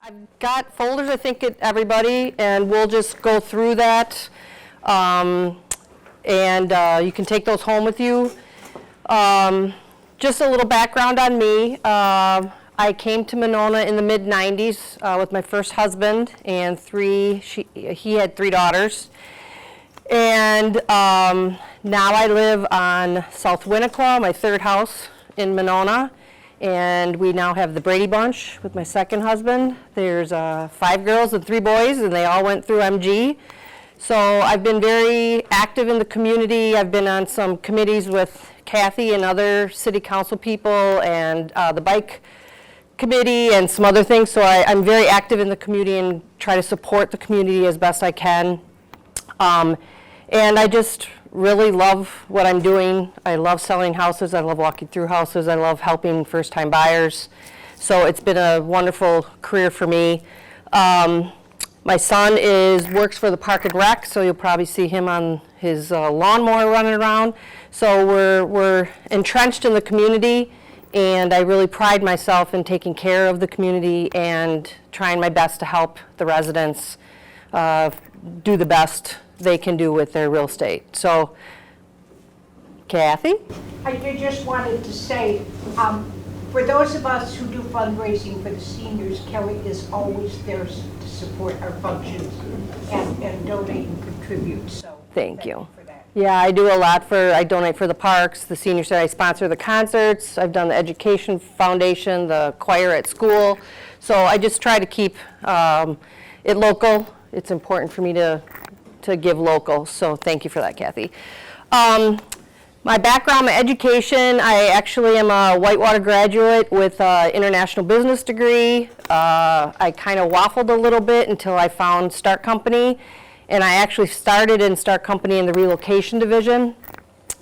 I've got folders, I think, at everybody, and we'll just go through that. You can take those home with you. Just a little background on me. I came to Monona in the mid-90s with my first husband and he had 3 daughters. And now I live on South Winnequa, my 3rd house in Monona. And we now have the Brady Bunch with my second husband. There's 5 girls and 3 boys, and they all went through MG. So I've been very active in the community. I've been on some committees with Kathy and other city council people and the bike committee and some other things. So I'm very active in the community and try to support the community as best I can. And I just really love what I'm doing. I love selling houses. I love walking through houses. I love helping first-time buyers. So it's been a wonderful career for me. My son works for the Park and Rec, so you'll probably see him on his lawnmower running around. So we're entrenched in the community, and I really pride myself in taking care of the community and trying my best to help the residents do the best they can do with their real estate. So, Kathy? I just wanted to say, for those of us who do fundraising for the seniors, Kelly is always there to support our functions and donate and contribute. So thank you for that. Yeah, I do a lot I donate for the parks, the senior center. I sponsor the concerts. I've done the education foundation, the choir at school. So I just try to keep it local. It's important for me to give local, so thank you for that, Kathy. My background, my education, I actually am a Whitewater graduate with an international business degree. I kind of waffled a little bit until I found Start Company, and I actually started in Start Company in the relocation division.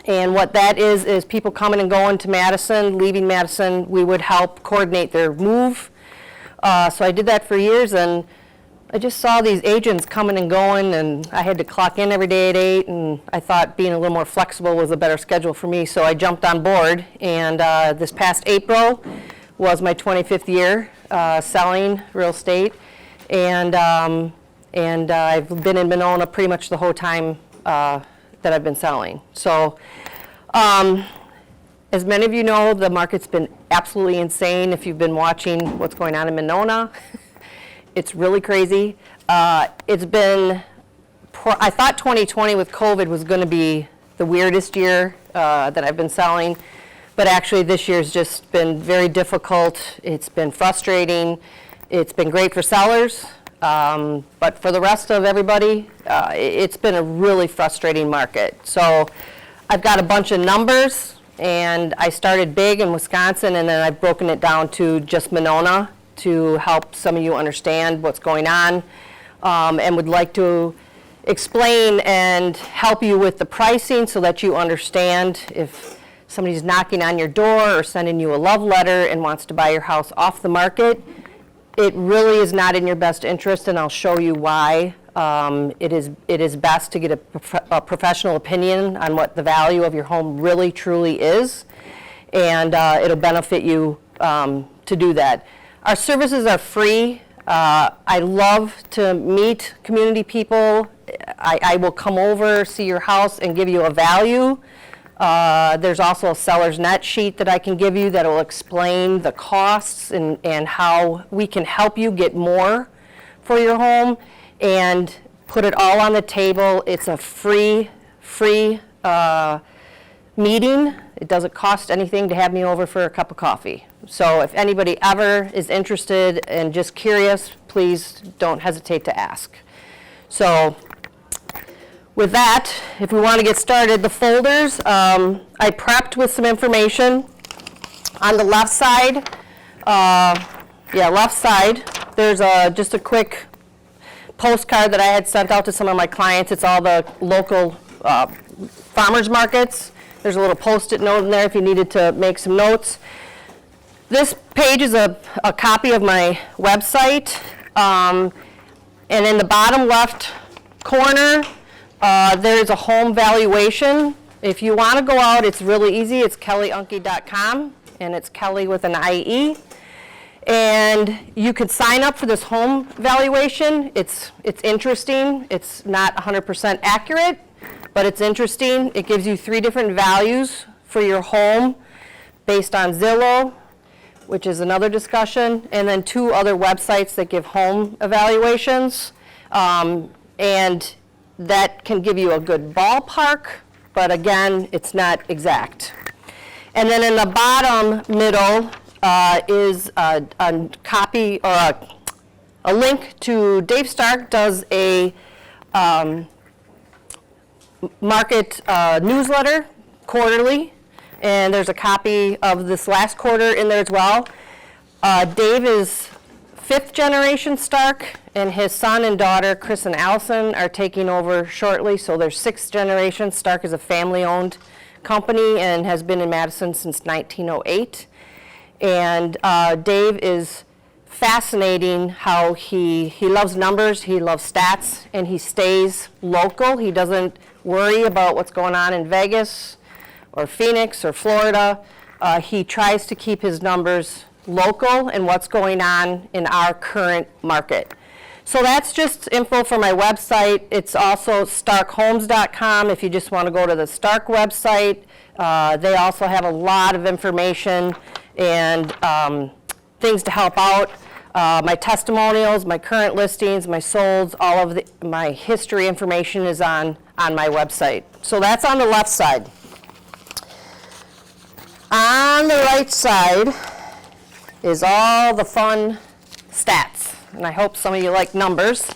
And what that is people coming and going to Madison, leaving Madison, we would help coordinate their move. So I did that for years, and I just saw these agents coming and going, and I had to clock in every day at 8, and I thought being a little more flexible was a better schedule for me, so I jumped on board. And this past April was my 25th year selling real estate, and I've been in Monona pretty much the whole time that I've been selling. So as many of you know, the market's been absolutely insane if you've been watching what's going on in Monona. It's really crazy. It's been, I thought 2020 with COVID was going to be the weirdest year that I've been selling, but actually this year's just been very difficult. It's been frustrating. It's been great for sellers, but for the rest of everybody, it's been a really frustrating market. So I've got a bunch of numbers, and I started big in Wisconsin, and then I've broken it down to just Monona to help some of you understand what's going on, and would like to explain and help you with the pricing so that you understand if somebody's knocking on your door or sending you a love letter and wants to buy your house off the market. It really is not in your best interest, and I'll show you why. It is best to get a professional opinion on what the value of your home really truly is, and it'll benefit you to do that. Our services are free. I love to meet community people. I will come over, see your house, and give you a value. There's also a seller's net sheet that I can give you that will explain the costs and how we can help you get more for your home and put it all on the table. It's a free meeting. It doesn't cost anything to have me over for a cup of coffee. So if anybody ever is interested and just curious, please don't hesitate to ask. So with that, if we want to get started, the folders, I prepped with some information. On the left side, there's just a quick postcard that I had sent out to some of my clients. It's all the local farmers markets. There's a little Post-it note in there if you needed to make some notes. This page is a copy of my website, and in the bottom left corner, there's a home valuation. If you want to go out, it's really easy. It's kellyunke.com, and it's Kelly with an IE. And you could sign up for this home valuation. It's interesting. It's not 100% accurate, but it's interesting. It gives you 3 different values for your home based on Zillow, which is another discussion, and then 2 other websites that give home evaluations. And that can give you a good ballpark, but again, it's not exact. And then in the bottom middle is a copy or a link to Dave Stark does a market newsletter quarterly, and there's a copy of this last quarter in there as well. Dave is 5th generation Stark, and his son and daughter, Chris and Allison, are taking over shortly, so they're 6th generation. Stark is a family-owned company and has been in Madison since 1908. And Dave is fascinating how he loves numbers, he loves stats, and he stays local. He doesn't worry about what's going on in Vegas or Phoenix or Florida. He tries to keep his numbers local and what's going on in our current market. So that's just info for my website. It's also starkhomes.com if you just want to go to the Stark website. They also have a lot of information and things to help out. My testimonials, my current listings, my solds, all of my history information is on my website. So that's on the left side. On the right side is all the fun stats, and I hope some of you like numbers.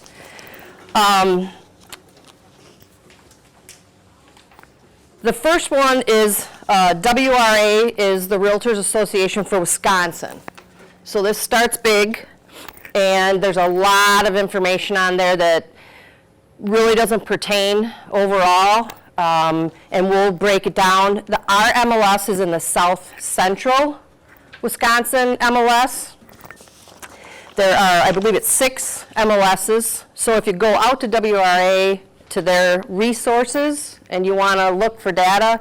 The first one is WRA is the Realtors Association for Wisconsin. So this starts big, and there's a lot of information on there that really doesn't pertain overall, and we'll break it down. Our MLS is in the South Central Wisconsin MLS. There are, I believe it's 6 MLSs. So if you go out to WRA to their resources and you want to look for data,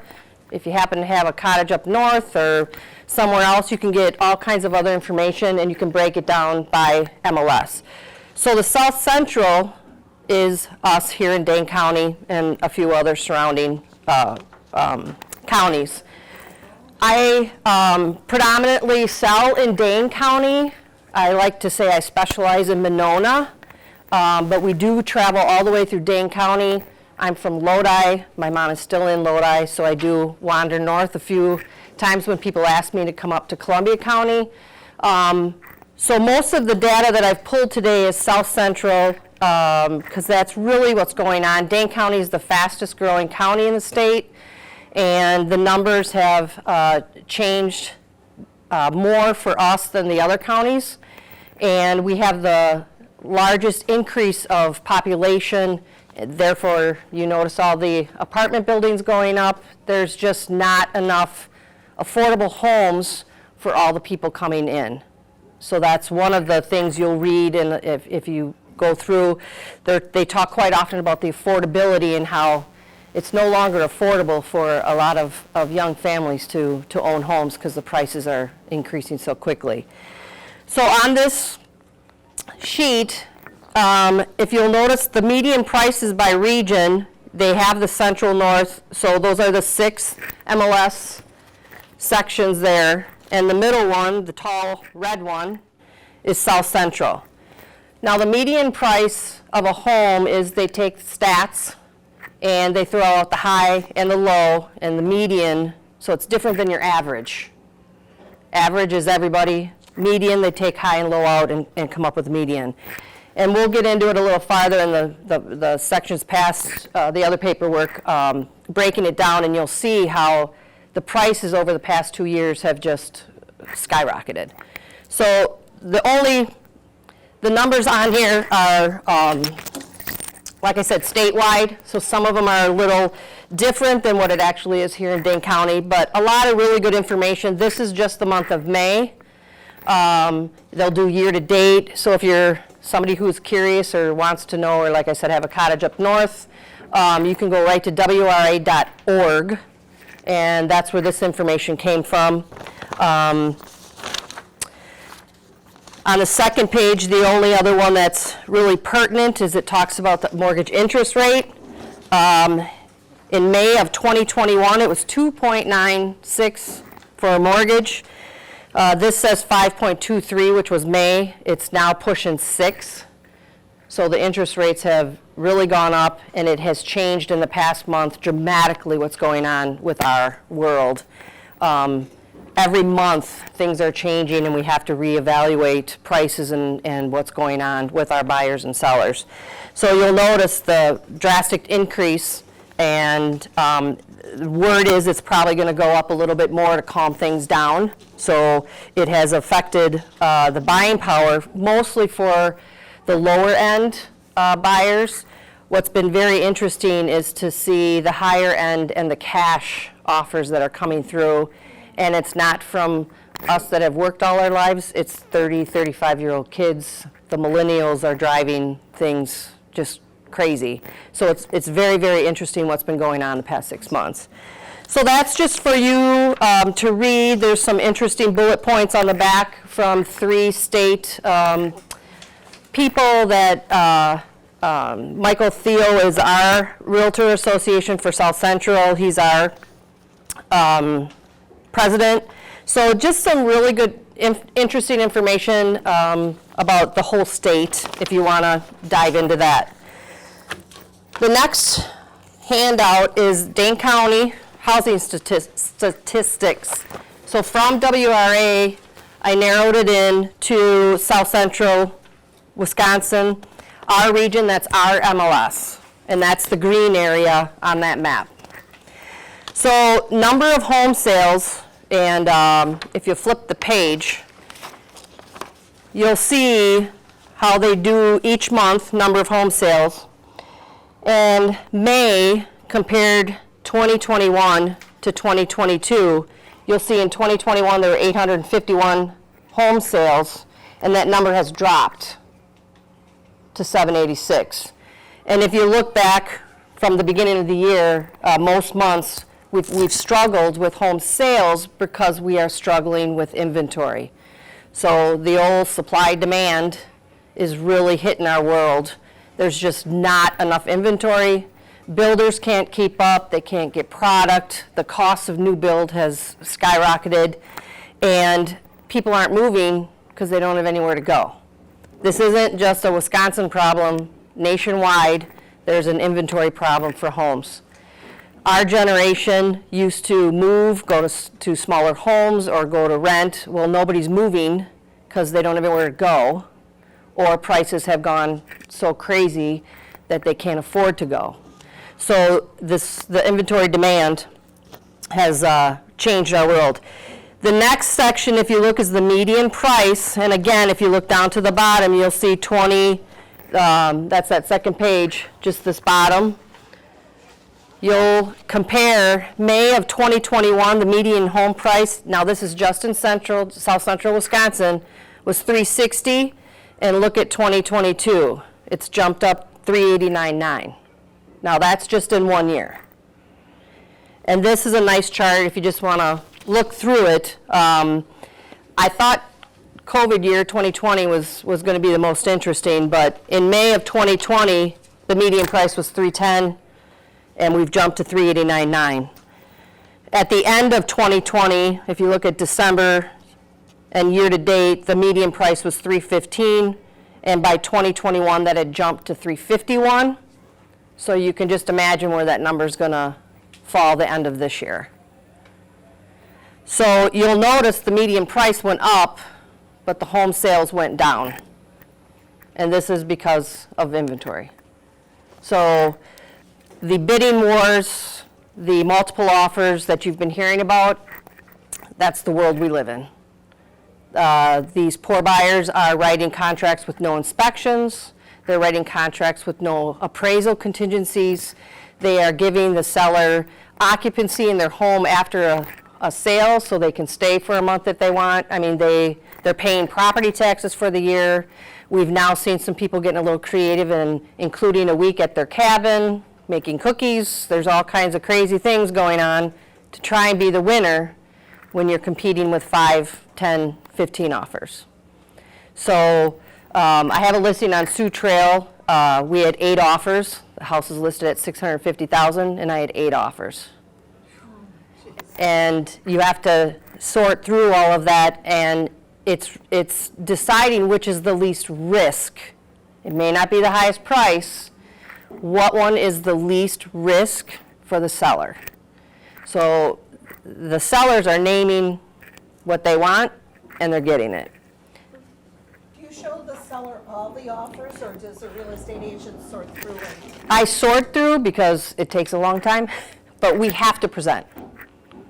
if you happen to have a cottage up north or somewhere else, you can get all kinds of other information and you can break it down by MLS. So the South Central is us here in Dane County and a few other surrounding counties. I predominantly sell in Dane County. I like to say I specialize in Monona, but we do travel all the way through Dane County. I'm from Lodi. My mom is still in Lodi, so I do wander north a few times when people ask me to come up to Columbia County. So most of the data that I've pulled today is South Central, because that's really what's going on. Dane County is the fastest growing county in the state, and the numbers have changed more for us than the other counties. And we have the largest increase of population. Therefore, you notice all the apartment buildings going up. There's just not enough affordable homes for all the people coming in. So that's one of the things you'll read, and if you go through, they talk quite often about the affordability and how it's no longer affordable for a lot of young families to own homes because the prices are increasing so quickly. So on this sheet, if you'll notice the median prices by region, they have the Central North, so those are the 6 MLS sections there. And the middle one, the tall red one, is South Central. Now the median price of a home is they take stats and they throw out the high and the low and the median, so it's different than your average. Average is everybody. Median, they take high and low out and come up with median. And we'll get into it a little farther in the sections past the other paperwork, breaking it down, and you'll see how the prices over the past 2 years have just skyrocketed. So the numbers on here are, like I said, statewide, so some of them are a little different than what it actually is here in Dane County, but a lot of really good information. This is just the month of May. They'll do year to date, so if you're somebody who's curious or wants to know, or like I said, have a cottage up north, you can go right to WRA.org, and that's where this information came from. On the second page, the only other one that's really pertinent is it talks about the mortgage interest rate. In May of 2021, it was 2.96 for a mortgage. This says 5.23, which was May. It's now pushing 6. So the interest rates have really gone up, and it has changed in the past month dramatically what's going on with our world. Every month, things are changing, and we have to reevaluate prices and what's going on with our buyers and sellers. So you'll notice the drastic increase, and the word is it's probably going to go up a little bit more to calm things down. So it has affected the buying power, mostly for the lower end buyers. What's been very interesting is to see the higher end and the cash offers that are coming through. And it's not from us that have worked all our lives. It's 30, 35-year-old kids. The millennials are driving things just crazy. So it's very, very interesting what's been going on the past 6 months. So that's just for you to read. There's some interesting bullet points on the back from 3 state people that Michael Theo is our Realtor Association for South Central. He's our president. So just some really good, interesting information about the whole state, if you want to dive into that. The next handout is Dane County housing statistics. So from WRA, I narrowed it in to South Central Wisconsin, our region, that's our MLS, and that's the green area on that map. So number of home sales, and if you flip the page, you'll see how they do each month, number of home sales. And May, compared 2021 to 2022, you'll see in 2021 there were 851 home sales, and that number has dropped to 786. And if you look back from the beginning of the year, most months, we've struggled with home sales because we are struggling with inventory. So the old supply-demand is really hitting our world. There's just not enough inventory. Builders can't keep up. They can't get product. The cost of new build has skyrocketed, and people aren't moving because they don't have anywhere to go. This isn't just a Wisconsin problem. Nationwide, there's an inventory problem for homes. Our generation used to move, go to smaller homes or go to rent. Well, nobody's moving because they don't have anywhere to go, or prices have gone so crazy that they can't afford to go. So the inventory demand has changed our world. The next section, if you look, is the median price. And again, if you look down to the bottom, you'll see 20, that's that second page, just this bottom. You'll compare May of 2021, the median home price, now this is just in South Central Wisconsin, was $360, and look at 2022. It's jumped up $389.9. Now that's just in 1 year. And this is a nice chart if you just want to look through it. I thought COVID year 2020 was going to be the most interesting, but in May of 2020, the median price was $310, and we've jumped to $389.9. At the end of 2020, if you look at December and year to date, the median price was $315, and by 2021 that had jumped to $351. So you can just imagine where that number is going to fall the end of this year. So you'll notice the median price went up, but the home sales went down. And this is because of inventory. So the bidding wars, the multiple offers that you've been hearing about, that's the world we live in. These poor buyers are writing contracts with no inspections. They're writing contracts with no appraisal contingencies. They are giving the seller occupancy in their home after a sale so they can stay for a month if they want. I mean, they're paying property taxes for the year. We've now seen some people getting a little creative and including a week at their cabin, making cookies. There's all kinds of crazy things going on to try and be the winner when you're competing with 5, 10, 15 offers. So I have a listing on Sioux Trail. We had 8 offers. The house is listed at $650,000, and I had 8 offers. And you have to sort through all of that, and it's deciding which is the least risk. It may not be the highest price. What one is the least risk for the seller? So the sellers are naming what they want, and they're getting it. Do you show the seller all the offers, or does the real estate agent sort through it? I sort through because it takes a long time, but we have to present.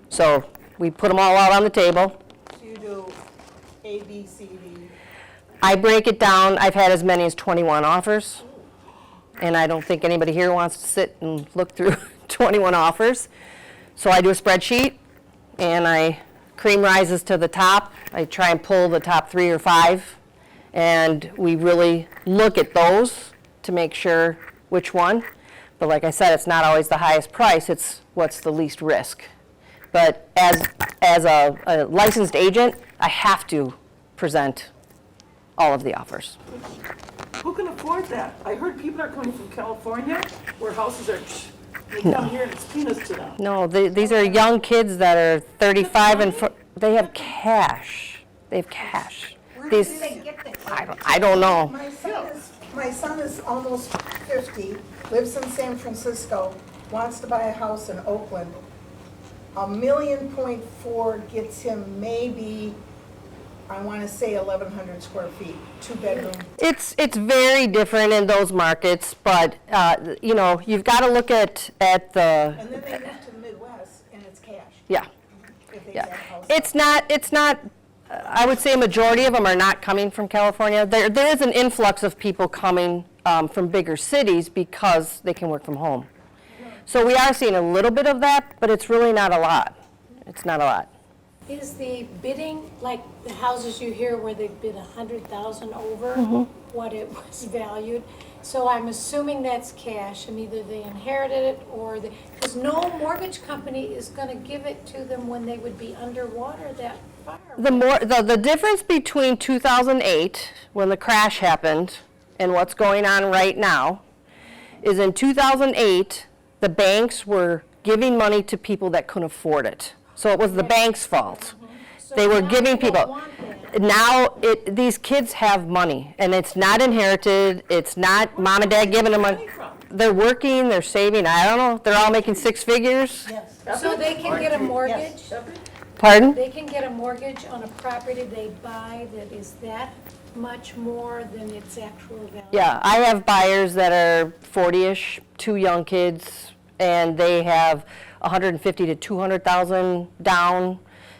So we put them all out on the table. So you do A, B, C, D. I break it down. I've had as many as 21 offers, and I don't think anybody here wants to sit and look through 21 offers. So I do a spreadsheet, and I cream rises to the top. I try and pull the top 3 or 5, and we really look at those to make sure which one. But like I said, it's not always the highest price. It's what's the least risk. But as a licensed agent, I have to present all of the offers. Who can afford that? I heard people are coming from California where houses are, they come here and it's peanuts to them. No, these are young kids that are 35 and they have cash. They have cash. Where These, do they get this? I don't know. My son is almost 50, lives in San Francisco, wants to buy a house in Oakland. $1.4 million gets him maybe, I want to say 1,100 square feet, 2-bedroom. It's very different in those markets, but you know, you've got to look at the. And then they move to the Midwest and it's cash. Yeah. If they Yeah, get a house. it's not, I would say a majority of them are not coming from California. There is an influx of people coming from bigger cities because they can work from home. So we are seeing a little bit of that, but it's really not a lot. It's not a lot. Is the bidding, like the houses you hear where they bid 100,000 over what it was valued? So I'm assuming that's cash, and either they inherited it or they, because no mortgage company is going to give it to them when they would be underwater that far. The difference between 2008, when the crash happened, and what's going on right now, is in 2008, the banks were giving money to people that couldn't afford it. So it was the bank's fault. So They were now giving they don't people. want that. Now, these kids have money, and it's not inherited. It's not mom and dad giving them money. They're working, they're saving. I don't know. They're all making 6 figures. Yes. So they can get a mortgage? Pardon? They can get a mortgage on a property they buy that is that much more than its actual value? Yeah, I have buyers that are 40-ish, 2 young kids, and they have 150 to 200,000 down.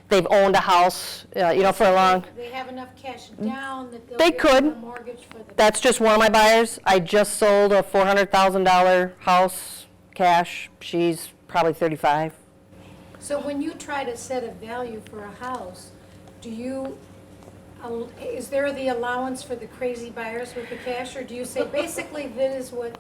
They've owned a house, you know, for a long. They have enough cash down that they'll They get could. a mortgage for the. That's just one of my buyers. I just sold a $400,000 house cash. She's probably 35. So when you try to set a value for a house, do you, is there the allowance for the crazy buyers with the cash, or do you say basically this is what?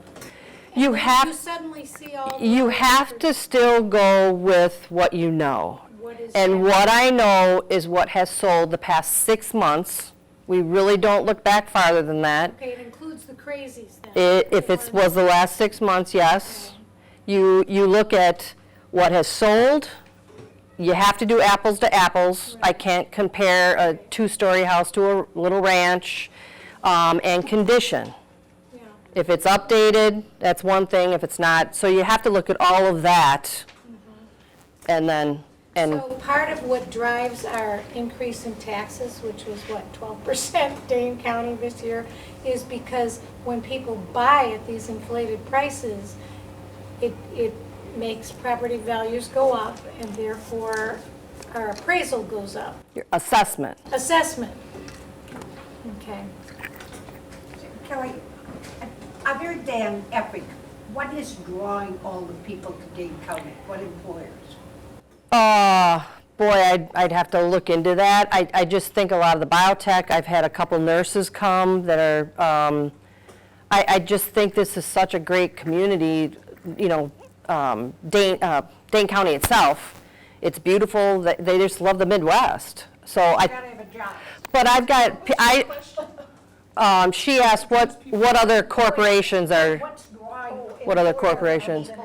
You and have- You suddenly see all. You have to still go with what you know. What is And that? what I know is what has sold the past 6 months. We really don't look back farther than that. Okay, it includes the crazies then. If it was the last 6 months, yes. You look at what has sold. You have to do apples to apples. I can't compare a 2-story house to a little ranch, and condition. Yeah. If it's updated, that's one thing. If it's not, so you have to look at all of that, and then, So part of what drives our increase in taxes, which was what, 12% Dane County this year, is because when people buy at these inflated prices, it makes property values go up, and therefore our appraisal goes up. your assessment. Assessment. Okay. Kelly, other than Epic, what is drawing all the people to Dane County? What employers? Boy, I'd have to look into that. I just think a lot of the biotech, I've had a couple nurses come that are, I just think this is such a great community, you know, Dane County itself. It's beautiful, they just love the Midwest. So You gotta have a job. but I've got, She asked what other corporations are, What's drawing? what other corporations? I mean,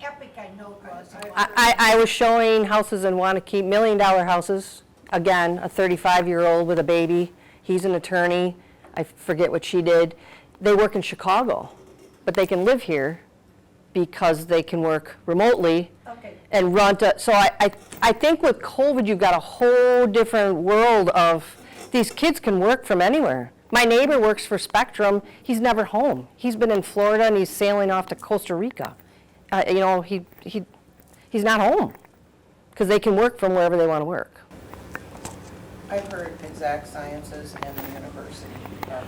Epic I know was. I was showing houses in Wanakee, $1 million houses. Again, a 35-year-old with a baby. He's an attorney. I forget what she did. They work in Chicago, but they can live here because they can work remotely Okay. and run to, so I think with COVID, you've got a whole different world of, these kids can work from anywhere. My neighbor works for Spectrum. He's never home. He's been in Florida and he's sailing off to Costa Rica. You know, he's not home because they can work from wherever they want to work. I've heard Exact Sciences and the university are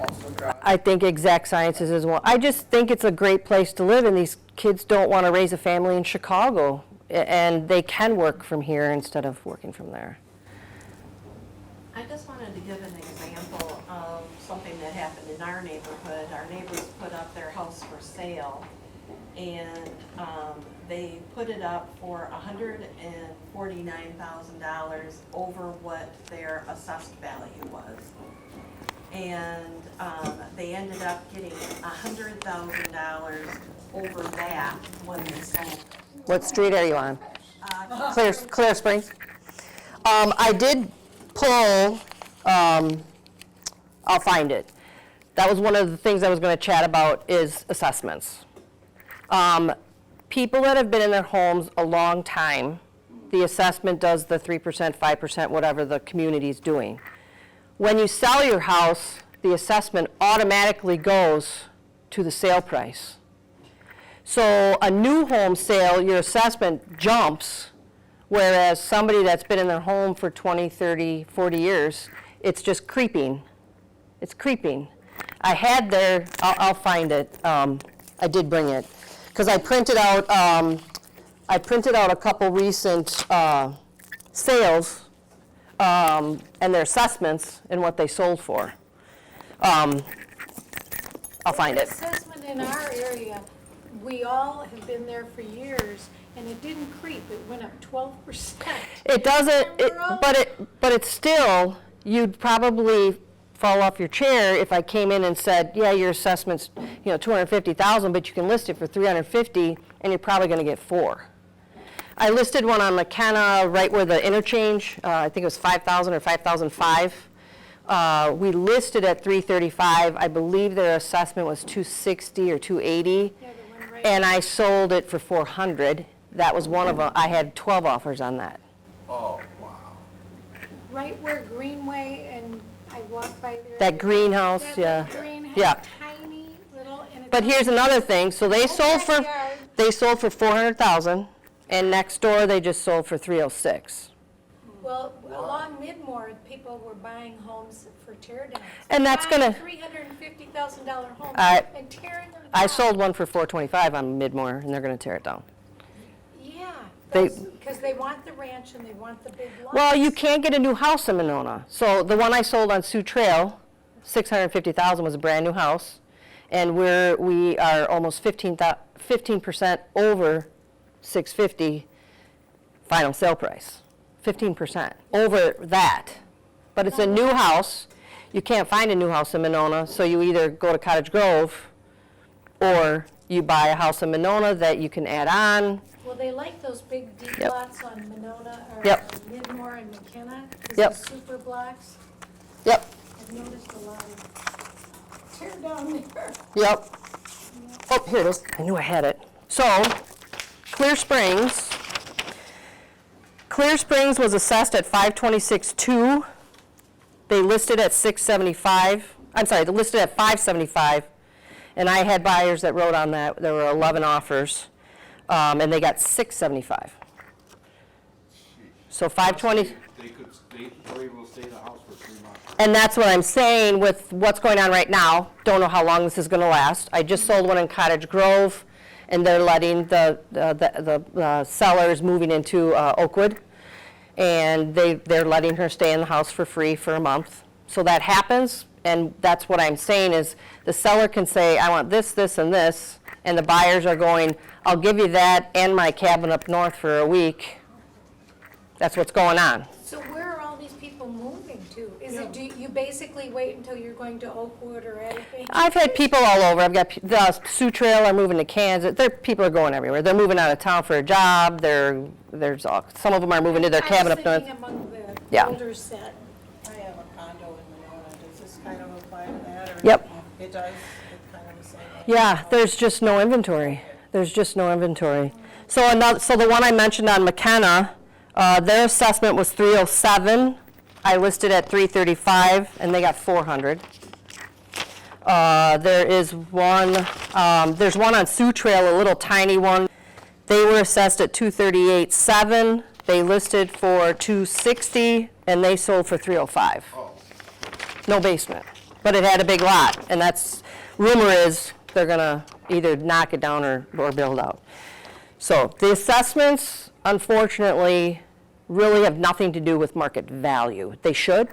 also drawing. I think Exact Sciences is one. I just think it's a great place to live, and these kids don't want to raise a family in Chicago, and they can work from here instead of working from there. I just wanted to give an example of something that happened in our neighborhood. Our neighbors put up their house for sale, and they put it up for $149,000 over what their assessed value was. And they ended up getting $100,000 over that when they sold. What street are you on? Clear Springs? I did pull, I'll find it. That was one of the things I was going to chat about is assessments. People that have been in their homes a long time, the assessment does the 3%, 5%, whatever the community's doing. When you sell your house, the assessment automatically goes to the sale price. So a new home sale, your assessment jumps, whereas somebody that's been in their home for 20, 30, 40 years, it's just creeping. It's creeping. I had there, I'll find it. I did bring it. Because I printed out a couple recent sales and their assessments and what they sold for. I'll find The it. assessment in our area, we all have been there for years, and it didn't creep, it went up 12%. It doesn't, Remember? but it's still, you'd probably fall off your chair if I came in and said, yeah, your assessment's, you know, $250,000, but you can list it for $350, and you're probably going to get 4. I listed one on McKenna right where the interchange, I think it was 5,000 or 5,005. We listed at $335. I believe their assessment was $260 or $280, Yeah, the one right and I sold it for $400. That was one of them. I had 12 offers on that. right where Greenway, and I walked by there. That greenhouse, yeah. That greenhouse, Yeah. tiny little, and it's. But here's another thing, so they sold for, backyard. they sold for 400,000, and next door they just sold for 306. Well, along Midmore, people were buying homes for tear downs. And that's gonna- $350,000 homes I- and tearing them down. I sold one for 425 on Midmore, and they're gonna tear it down. Yeah, They- because they want the ranch and they want the big lots. Well, you can't get a new house in Monona. So the one I sold on Sioux Trail, 650,000 was a brand new house, and we are almost 15% over 650 final sale price. 15% over that. But it's a new house. You can't find a new house in Monona, so you either go to Cottage Grove or you buy a house in Monona that you can add on. Well, they like those big deep Yep. lots on Monona, or Yep. Midmore and McKenna. 'Cause Yep. they're super blocks. Yep, I've noticed a lot of tear down there. yep. Oh, here it is. I knew I had it. So, Clear Springs was assessed at 526.2. They listed at 675. I'm sorry, they listed at 575. And I had buyers that wrote on that. There were 11 offers, and they got 675. So 520. They were able to stay in the house for 3 months. And that's what I'm saying with what's going on right now. Don't know how long this is going to last. I just sold one in Cottage Grove, and they're letting the sellers moving into Oakwood, and they're letting her stay in the house for free for a month. So that happens, and that's what I'm saying is the seller can say, I want this, this, and this, and the buyers are going, I'll give you that and my cabin up north for a week. That's what's going on. So where are all these people moving to? Is do you basically wait until you're going to Oakwood or anything? I've had people all over. I've got the Sioux Trail are moving to Kansas. People are going everywhere. They're moving out of town for a job. Some of them are moving to their cabin up I north. was thinking among the Yeah. older set. I have a condo in Monona, does this kind of apply to that, or? Yep. It does, it's kind of the same way? Yeah, there's just no inventory. There's just no inventory. So the one I mentioned on McKenna, their assessment was 307. I listed at 335, and they got 400. There's one on Sioux Trail, a little tiny one. They were assessed at 238.7. They listed for 260, and they sold for 305. No basement, but it had a big lot, and rumor is they're gonna either knock it down or build out. So the assessments, unfortunately, really have nothing to do with market value. They should,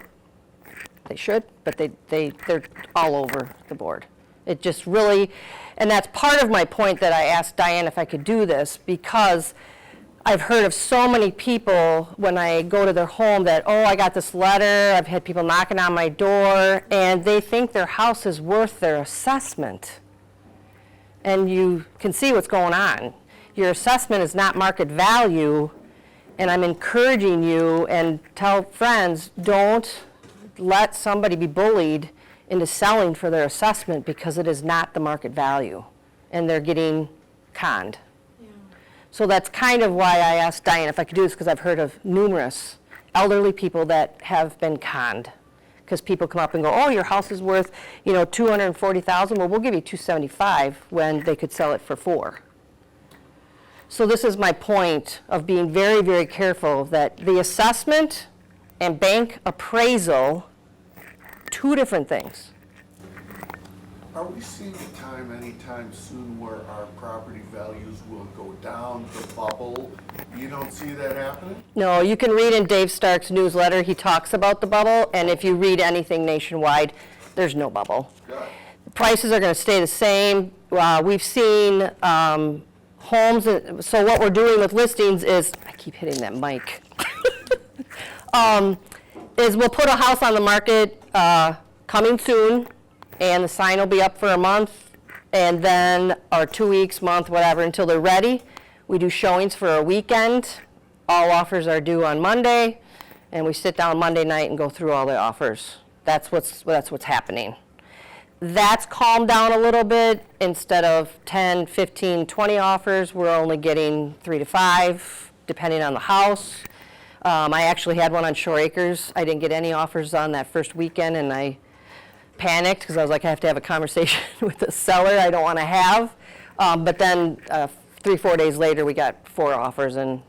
but they're all over the board. It just really, and that's part of my point that I asked Diane if I could do this, because I've heard of so many people when I go to their home that, oh, I got this letter, I've had people knocking on my door, and they think their house is worth their assessment. And you can see what's going on. Your assessment is not market value, and I'm encouraging you and tell friends, don't let somebody be bullied into selling for their assessment because it is not the market value, and they're getting conned. So that's kind of why I asked Diane if I could do this, because I've heard of numerous elderly people that have been conned. Because people come up and go, oh, your house is worth, $240,000. Well, we'll give you $275 when they could sell it for $4. So this is my point of being very, very careful that the assessment and bank appraisal, two different things. Are we seeing a time anytime soon where our property values will go down the bubble? You don't see that happening? No, you can read in Dave Stark's newsletter, he talks about the bubble, and if you read anything nationwide, there's no bubble. Good. Prices are going to stay the same. We've seen homes, so what we're doing with listings is, I keep hitting that mic, is we'll put a house on the market coming soon, and the sign will be up for a month, and then, or 2 weeks, month, whatever, until they're ready. We do showings for a weekend. All offers are due on Monday, and we sit down Monday night and go through all the offers. That's what's happening. That's calmed down a little bit. Instead of 10, 15, 20 offers, we're only getting 3 to 5, depending on the house. I actually had one on Shore Acres. I didn't get any offers on that first weekend, and I panicked because I was like, I have to have a conversation with the seller I don't want to have. But then 3-4 days later, we got 4 offers, and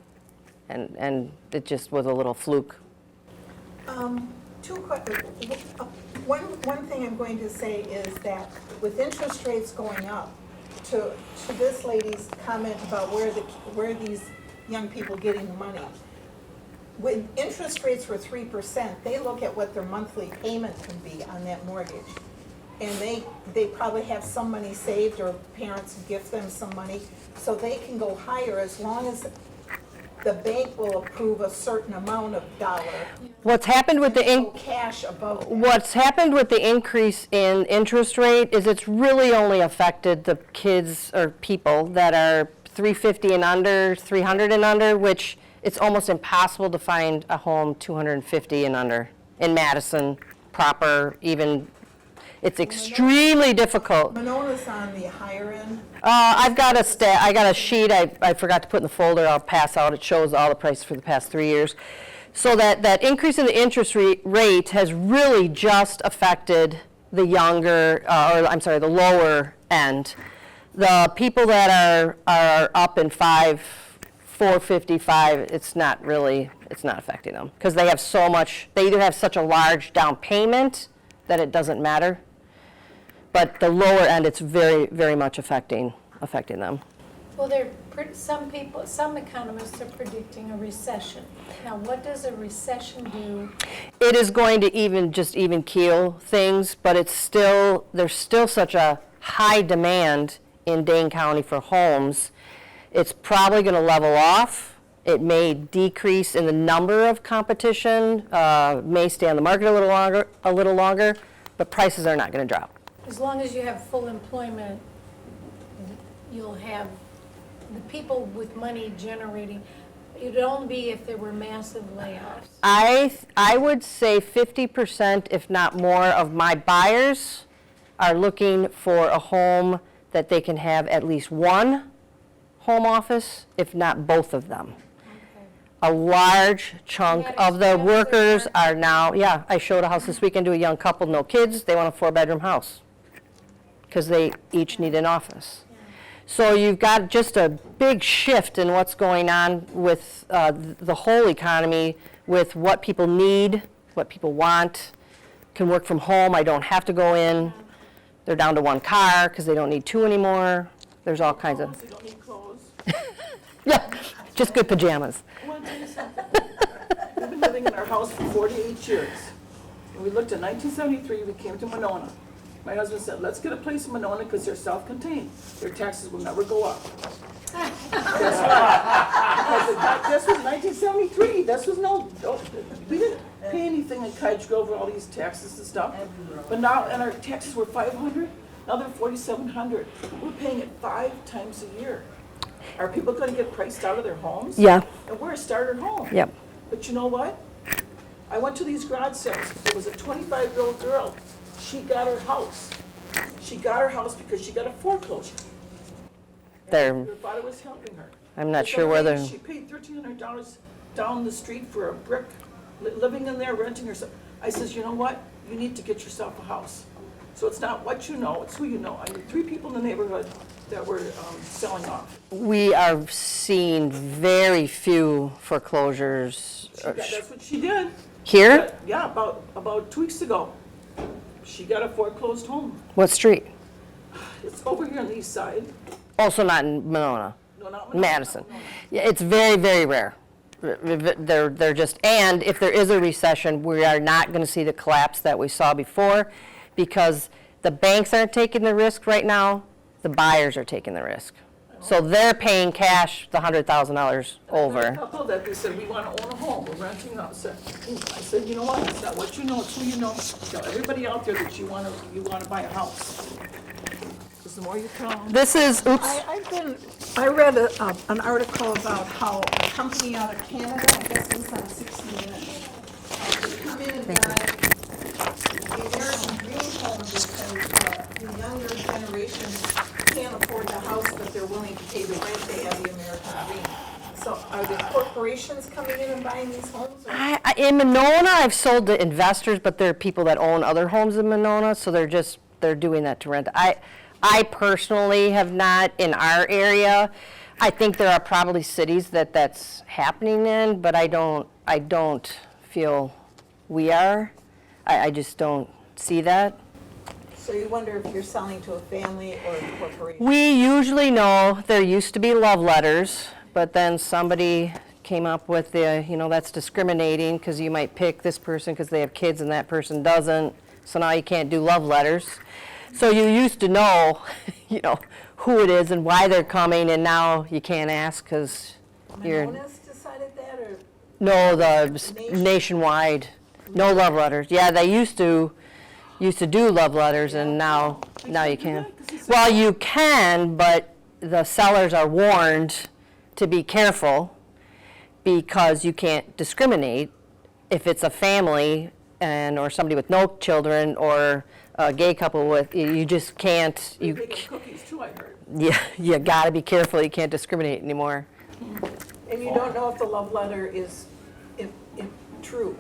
it just was a little fluke. One thing I'm going to say is that with interest rates going up, to this lady's comment about where these young people getting the money, when interest rates were 3%, they look at what their monthly payment can be on that mortgage. And they probably have some money saved, or parents gift them some money, so they can go higher as long as the bank will approve a certain amount of dollar. What's happened with the Cash above that. What's happened with the increase in interest rate is it's really only affected the kids or people that are 350 and under, 300 and under, which it's almost impossible to find a home 250 and under in Madison proper, even. It's extremely difficult. Monona's on the higher end. I've got a sheet I forgot to put in the folder. I'll pass out. It shows all the prices for the past 3 years. So that increase in the interest rate has really just affected the younger, the lower end. The people that are up in 455, it's not affecting them because they have so much. They either have such a large down payment that it doesn't matter. But the lower end, it's very, very much affecting them. Well, some economists are predicting a recession. Now, what does a recession do? It is going to even keel things, but there's still such a high demand in Dane County for homes. It's probably going to level off, It may decrease in the number of competition, may stay on the market a little longer, but prices are not going to drop. As long as you have full employment, you'll have the people with money generating. It'd only be if there were massive layoffs. I would say 50%, if not more, of my buyers are looking for a home that they can have at least one home office, if not both of them. A large chunk That of the expands their workers market. are now, yeah, I showed a house this weekend to a young couple, no kids, they want a 4-bedroom house because they each need an office. So you've got just a big shift in what's going on with the whole economy, with what people need, what people want, can work from home, I don't have to go in. They're down to 1 car because they don't need 2 anymore. There's all kinds of, They don't need clothes. yeah, just good pajamas. I want to tell you something. We've been living in our house for 48 years. And we looked in 1973, we came to Monona. My husband said, let's get a place in Monona because they're self-contained. Their taxes will never go up. Guess what? This was 1973. This was we didn't pay anything in Cottage Grove for all these taxes and stuff. But now, and our taxes were $500, now they're $4,700. We're paying it 5 times a year. Are people going to get priced out of their homes? Yeah, And we're a starter home. yep. But you know what? I went to these garage sales. There was a 25-year-old girl. She got her house. She got her house because she got a foreclosure. They're, Her father was helping her. I'm not But sure whether, She paid $1,300 down the street for a brick, living in there, renting herself. I says, you know what? You need to get yourself a house. So it's not what you know, it's who you know. I knew 3 people in the neighborhood that were selling off. we are seeing very few foreclosures That's what she did. here. Yeah, about 2 weeks ago. She got a foreclosed home. What street? It's over here on the east side. Also not in Monona, No, not Monona, Madison. not Monona. Yeah, it's very, very rare. They're just, and if there is a recession, we are not going to see the collapse that we saw before because the banks aren't taking the risk right now, the buyers are taking the risk. So they're paying cash the $100,000 A over. couple that they said, we want to own a home, we're renting a house. I said, you know what, it's not what you know, it's who you know. Tell everybody out there that you want to buy a house. Because the more you tell them. This is, oops, I read an article about how a company out of Canada, I guess it was on 60 Minutes, they come in and buy the American Dream home because the younger generation can't afford the house, but they're willing to pay the rent, they have the American Dream. So are the corporations coming in and buying these homes? Or? in Monona, I've sold to investors, but there are people that own other homes in Monona, so they're doing that to rent. I personally have not in our area. I think there are probably cities that's happening in, but I don't feel we are. I just don't see that. So you wonder if you're selling to a family or a corporation? We usually know there used to be love letters, but then somebody came up with that's discriminating because you might pick this person because they have kids and that person doesn't. So now you can't do love letters. So you used to know, who it is and why they're coming, and now you can't ask because you're, Monona's decided that, or? no, the nationwide, no love letters. Yeah, they used to do love letters, and now you can't. Well, you can, but the sellers are warned to be careful because you can't discriminate if it's a family or somebody with no children or a gay couple with, you just can't, They get cookies too, I heard. you gotta be careful, you can't discriminate anymore. And you don't know if the love letter is if true,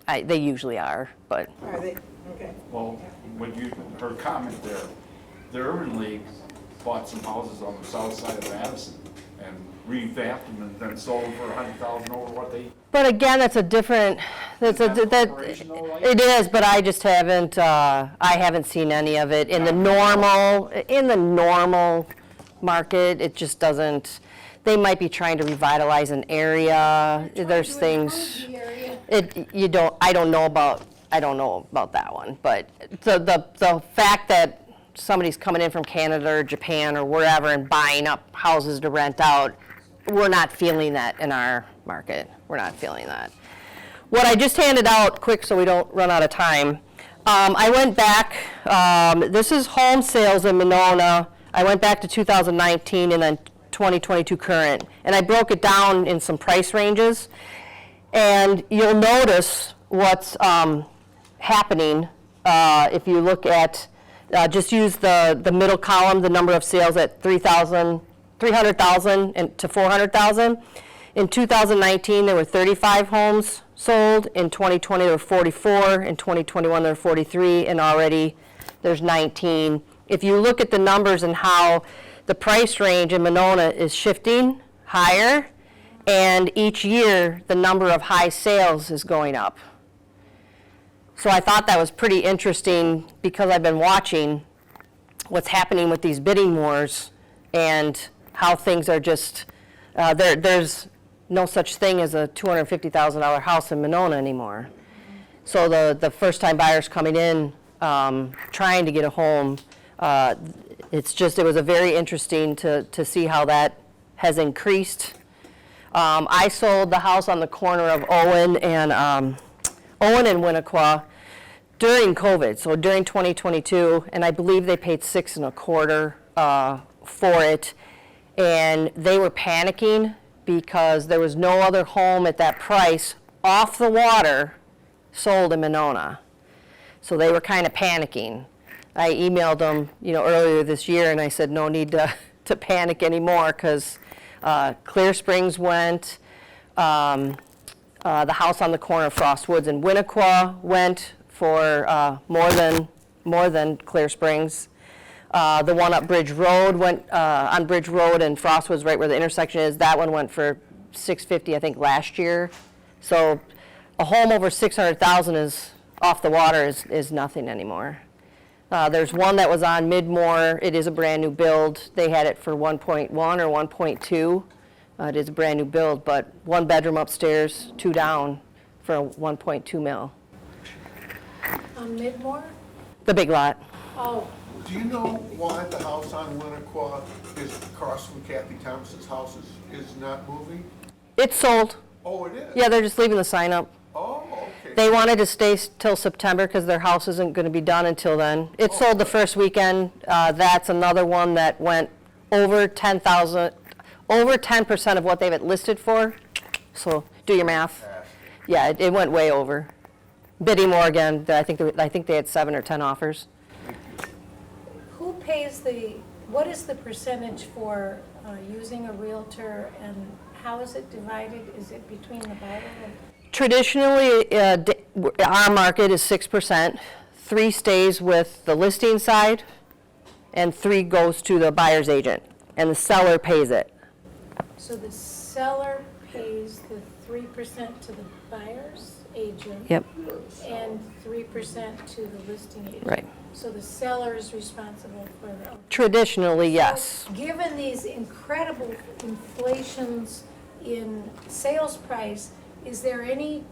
They usually are, but are they? Okay. Well, her comment there, the Urban League bought some houses on the south side of Madison and revamped them and then sold them for $100,000 over what they. but again, that's a different, Is that operational, right? it is, but I just haven't, I haven't seen any of it in the normal market, it just doesn't, they might be trying to revitalize an area, there's things, I don't know about that one, but the fact that somebody's coming in from Canada or Japan or wherever and buying up houses to rent out, we're not feeling that in our market. We're not feeling that. What I just handed out, quick so we don't run out of time, I went back, this is home sales in Monona. I went back to 2019 and then 2022 current, and I broke it down in some price ranges. And you'll notice what's happening if you look at, just use the middle column, the number of sales at 300,000 to 400,000. In 2019, there were 35 homes sold. In 2020, there were 44. In 2021, there were 43, and already there's 19. If you look at the numbers and how the price range in Monona is shifting higher, and each year, the number of high sales is going up. So I thought that was pretty interesting because I've been watching what's happening with these bidding wars and how things are just, there's no such thing as a $250,000 house in Monona anymore. So the first-time buyers coming in, trying to get a home, it was a very interesting to see how that has increased. I sold the house on the corner of Owen and Winnequa during COVID, so during 2022, and I believe they paid $6.25 for it, and they were panicking because there was no other home at that price off the water sold in Monona. So they were kind of panicking. I emailed them, earlier this year, and I said no need to panic anymore because Clear Springs went, the house on the corner of Frost Woods and Winnequa went for more than Clear Springs. The one up Bridge Road went on Bridge Road and Frost Woods, right where the intersection is. That one went for $650, I think, last year. So a home over $600,000 is off the water is nothing anymore. There's one that was on Midmore. It is a brand new build. They had it for 1.1 or 1.2. It is a brand new build, but 1 bedroom upstairs, 2 down for 1.2 mil. On Midmore? The big lot. Oh, Do you know why the house on Winnequa is across from Kathy Thomas's house is not moving? It's sold. Oh, it is? Yeah, they're just leaving the sign up. Oh, okay. They wanted to stay till September because their house isn't going to be done until then. It sold the first weekend. That's another one that went over 10,000, over 10% of what they've it listed for. So do your math. Yeah, it went way over. Bidding more again. I think they had 7 or 10 offers. who pays what is the percentage for using a realtor, and how is it divided? Is it between the buyer and? Traditionally, our market is 6%. 3 stays with the listing side, and 3 goes to the buyer's agent, and the seller pays it. So the seller pays the 3% to the buyer's agent? Yep. And 3% to the listing agent? Right. So the seller is responsible for the... Traditionally, yes. So given these incredible inflations in sales price, is there any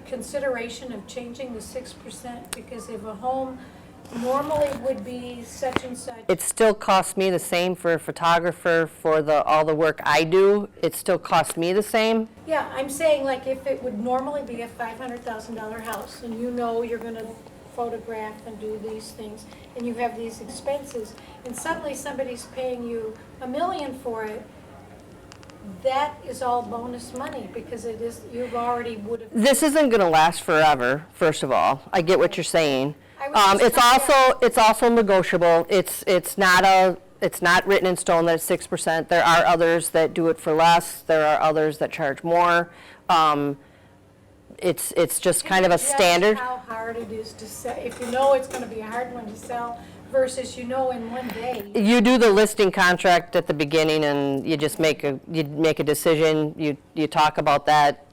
consideration of changing the 6%? Because if a home normally would be such and such... It still costs me the same for a photographer for all the work I do. It still costs me the same. Yeah, I'm saying like if it would normally be a $500,000 house, and you know you're going to photograph and do these things, and you have these expenses, and suddenly somebody's paying you $1 million for it, that is all bonus money, because it is, you've already would have... This isn't going to last forever, first of all. I get what you're saying. It's also negotiable. It's not written in stone that it's 6%. There are others that do it for less. There are others that charge more. It's just kind of a standard. How hard it is to sell, if you know it's going to be a hard one to sell versus in one day. You do the listing contract at the beginning, and you just make a decision. You talk about that.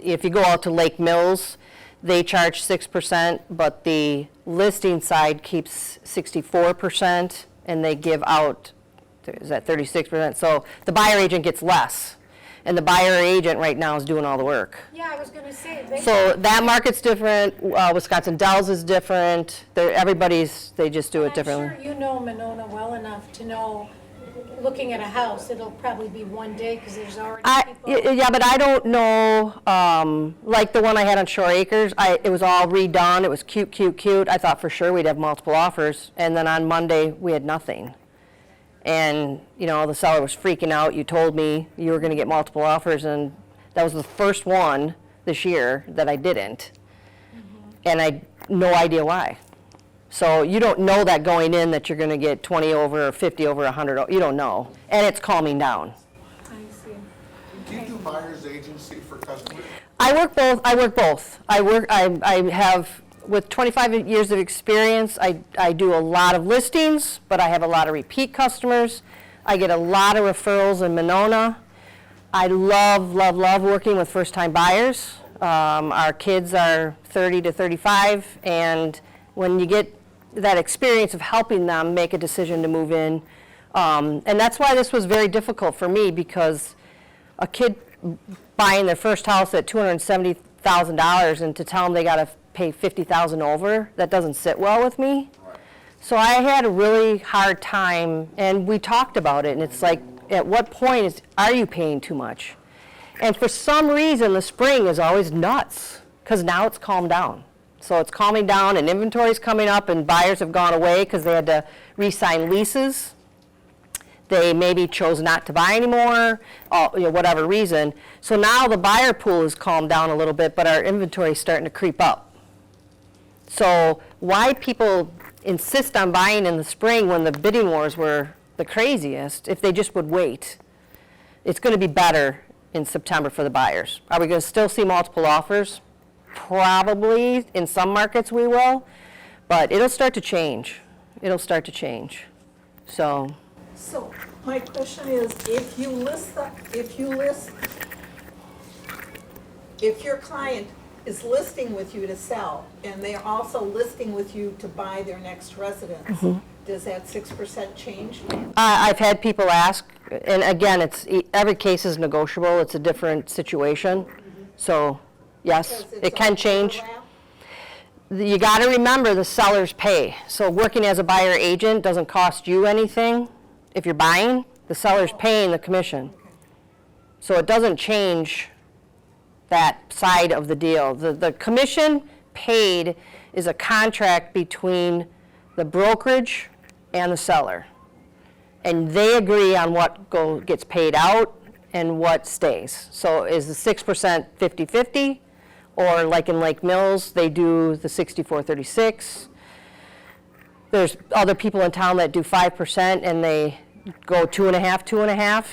If you go out to Lake Mills, they charge 6%, but the listing side keeps 64%, and they give out, is that 36%? So the buyer agent gets less, and the buyer agent right now is doing all the work. Yeah, I was going to say. So that market's different. Wisconsin Dells is different. They just do it differently. I'm sure you know Monona well enough to know looking at a house, it'll probably be one day because there's already people. Yeah, but I don't know, like the one I had on Shore Acres, it was all redone, it was cute, cute, cute. I thought for sure we'd have multiple offers, and then on Monday, we had nothing. And, you know, the seller was freaking out. You told me you were gonna get multiple offers, and that was the first one this year that I didn't. And I, no idea why. So you don't know that going in that you're gonna get 20 over, or 50 over, 100, you don't know. And it's calming down. I see. Do you do buyer's agency for customers? I work both. I have, with 25 years of experience, I do a lot of listings, but I have a lot of repeat customers. I get a lot of referrals in Monona. I love, love, love working with first-time buyers. Our kids are 30 to 35, and when you get that experience of helping them make a decision to move in, and that's why this was very difficult for me, because a kid buying their first house at $270,000 and to tell them they got to pay $50,000 over, that doesn't sit well with me. So I had a really hard time, and we talked about it, and it's like, at what point are you paying too much? And for some reason, the spring is always nuts, because now it's calmed down. So it's calming down, and inventory's coming up, and buyers have gone away because they had to re-sign leases. They maybe chose not to buy anymore, whatever reason. So now the buyer pool has calmed down a little bit, but our inventory is starting to creep up. So why people insist on buying in the spring when the bidding wars were the craziest, if they just would wait? It's going to be better in September for the buyers. Are we going to still see multiple offers? Probably. In some markets we will, but it'll start to change. It'll start to change. So my question is, if your client is listing with you to sell, and they're also listing with you to buy their next residence, does that 6% change? I've had people ask, and again, every case is negotiable. It's a different situation. So yes, Because it's it can all change. overlap? You got to remember the sellers pay. So working as a buyer agent doesn't cost you anything. If you're buying, the seller's paying the commission. So it doesn't change that side of the deal. The commission paid is a contract between the brokerage and the seller. And they agree on what gets paid out and what stays. So is the 6% 50-50? Or like in Lake Mills, they do the 64-36. There's other people in town that do 5% and they go 2.5, 2.5.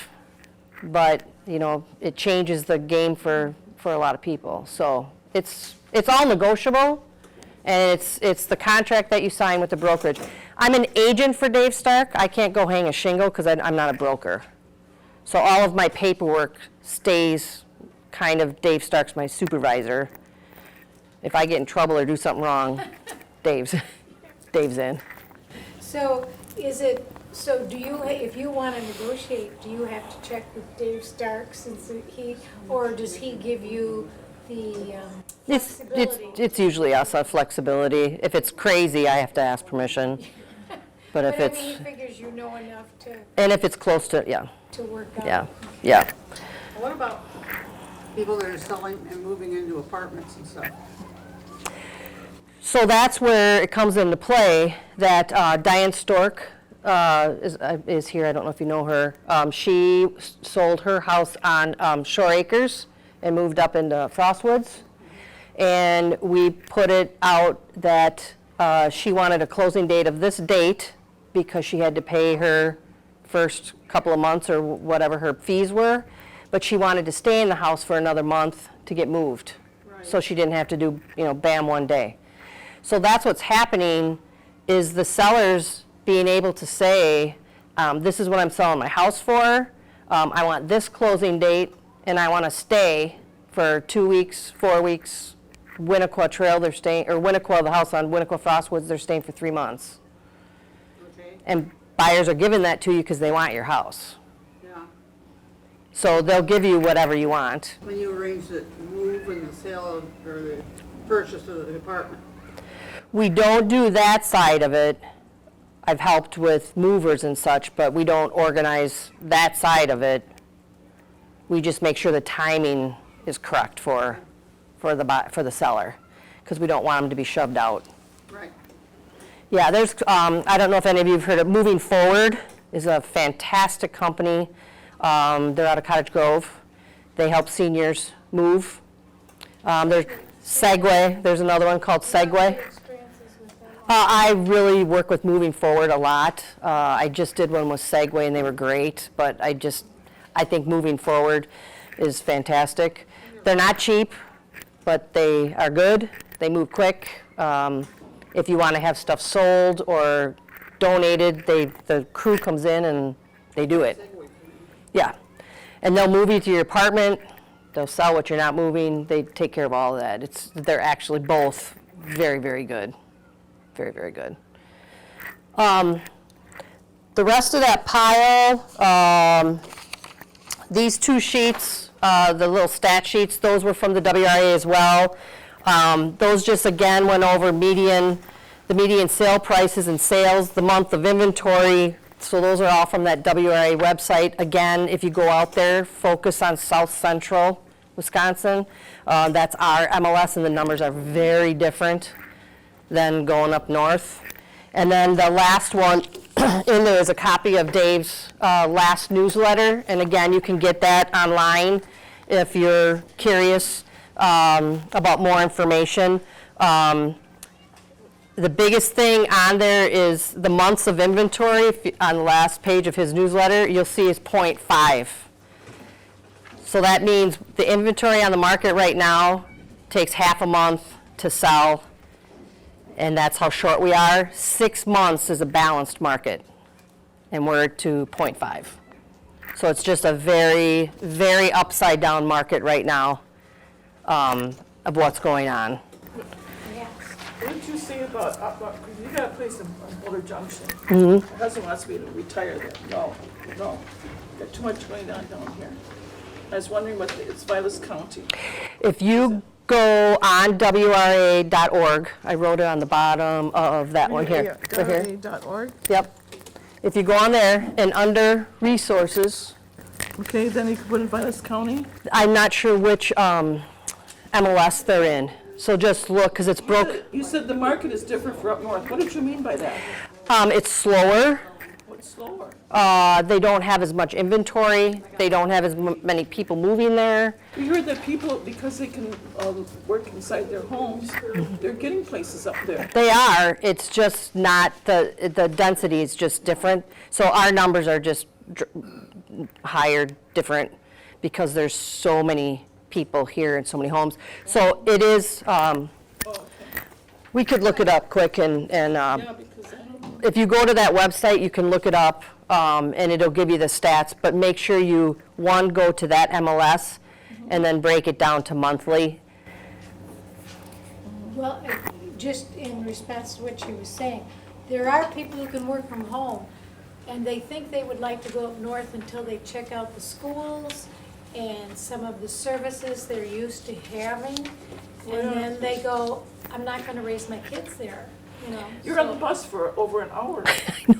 But, you know, it changes the game for a lot of people. So it's all negotiable, and it's the contract that you sign with the brokerage. I'm an agent for Dave Stark. I can't go hang a shingle because I'm not a broker. So all of my paperwork stays kind of, Dave Stark's my supervisor. If I get in trouble or do something wrong, Dave's in. So do you, if you want to negotiate, do you have to check with Dave Stark since or does he give you the flexibility? It's usually us, flexibility. If it's crazy, I have to ask permission. But if I it's, mean, he figures you know enough and if it's close to, yeah, to work out. yeah. What about people that are selling and moving into apartments and stuff? So that's where it comes into play that Diane Stork is here. I don't know if you know her. She sold her house on Shore Acres and moved up into Frostwoods. And we put it out that she wanted a closing date of this date because she had to pay her first couple of months or whatever her fees were. But she wanted to stay in the house for another month to get moved. Right. So she didn't have to do, bam, one day. So that's what's happening, is the sellers being able to say, this is what I'm selling my house for, I want this closing date, and I want to stay for 2 weeks, 4 weeks. Winnequa Trail, they're staying, or Winnequa, the house on Winnequa Frostwoods, they're staying for 3 months. Okay, And buyers are giving that to you because they want your house. yeah. So they'll give you whatever you want. When you arrange the move and the sale or the purchase of the apartment. We don't do that side of it. I've helped with movers and such, but we don't organize that side of it. We just make sure the timing is correct for the seller, because we don't want them to be shoved out. Right. Yeah, there's, I don't know if any of you have heard of Moving Forward is a fantastic company. They're out of Cottage Grove. They help seniors move. There's Segway, there's another one called Segway. Experiences with them. I really work with Moving Forward a lot. I just did one with Segway and they were great, but I think Moving Forward is fantastic. They're not cheap, but they are good. They move quick. If you want to have stuff sold or donated, the crew comes in and they do it. Yeah. And they'll move you to your apartment. They'll sell what you're not moving. They take care of all of that. They're actually both very, very good. Very, very good. The rest of that pile, these two sheets, the little stat sheets, those were from the WRA as well. Those just, again, went over the median sale prices and sales, the month of inventory. So those are all from that WRA website. Again, if you go out there, focus on South Central Wisconsin. That's our MLS, and the numbers are very different than going up north. And then the last one in there is a copy of Dave's last newsletter. And again, you can get that online if you're curious about more information. The biggest thing on there is the months of inventory. On the last page of his newsletter, you'll see is 0.5. So that means the inventory on the market right now takes half a month to sell, and that's how short we are. 6 months is a balanced market, and we're to 0.5. So it's just a very, very upside down market right now of what's going on. Yes. What did you say about, you got a place in Boulder Junction. My husband wants me to retire there. No. Got too much going on down here. I was wondering what, it's Vilas County. If you go on WRA.org, I wrote it on the bottom of that one here. Right here. WRA.org. Yep. If you go on there and under resources, Okay, then you can put in Vilas County. I'm not sure which MLS they're in. So just look, because it's broke. You said the market is different for up north. What did you mean by that? It's slower. What's slower? They don't have as much inventory. They don't have as many people moving there. We heard that people, because they can work inside their homes, they're getting places up there. They are. It's just not, the density is just different. So our numbers are just higher, different, because there's so many people here and so many homes. So it is, we could look it up quick and Yeah, because I don't know. if you go to that website, you can look it up, and it'll give you the stats, but make sure you, one, go to that MLS, and then break it down to monthly. Well, just in response to what she was saying, there are people who can work from home, and they think they would like to go up north until they check out the schools and some of the services they're used to having, and then they go, I'm not gonna raise my kids there, you know. You're on the bus for over an hour,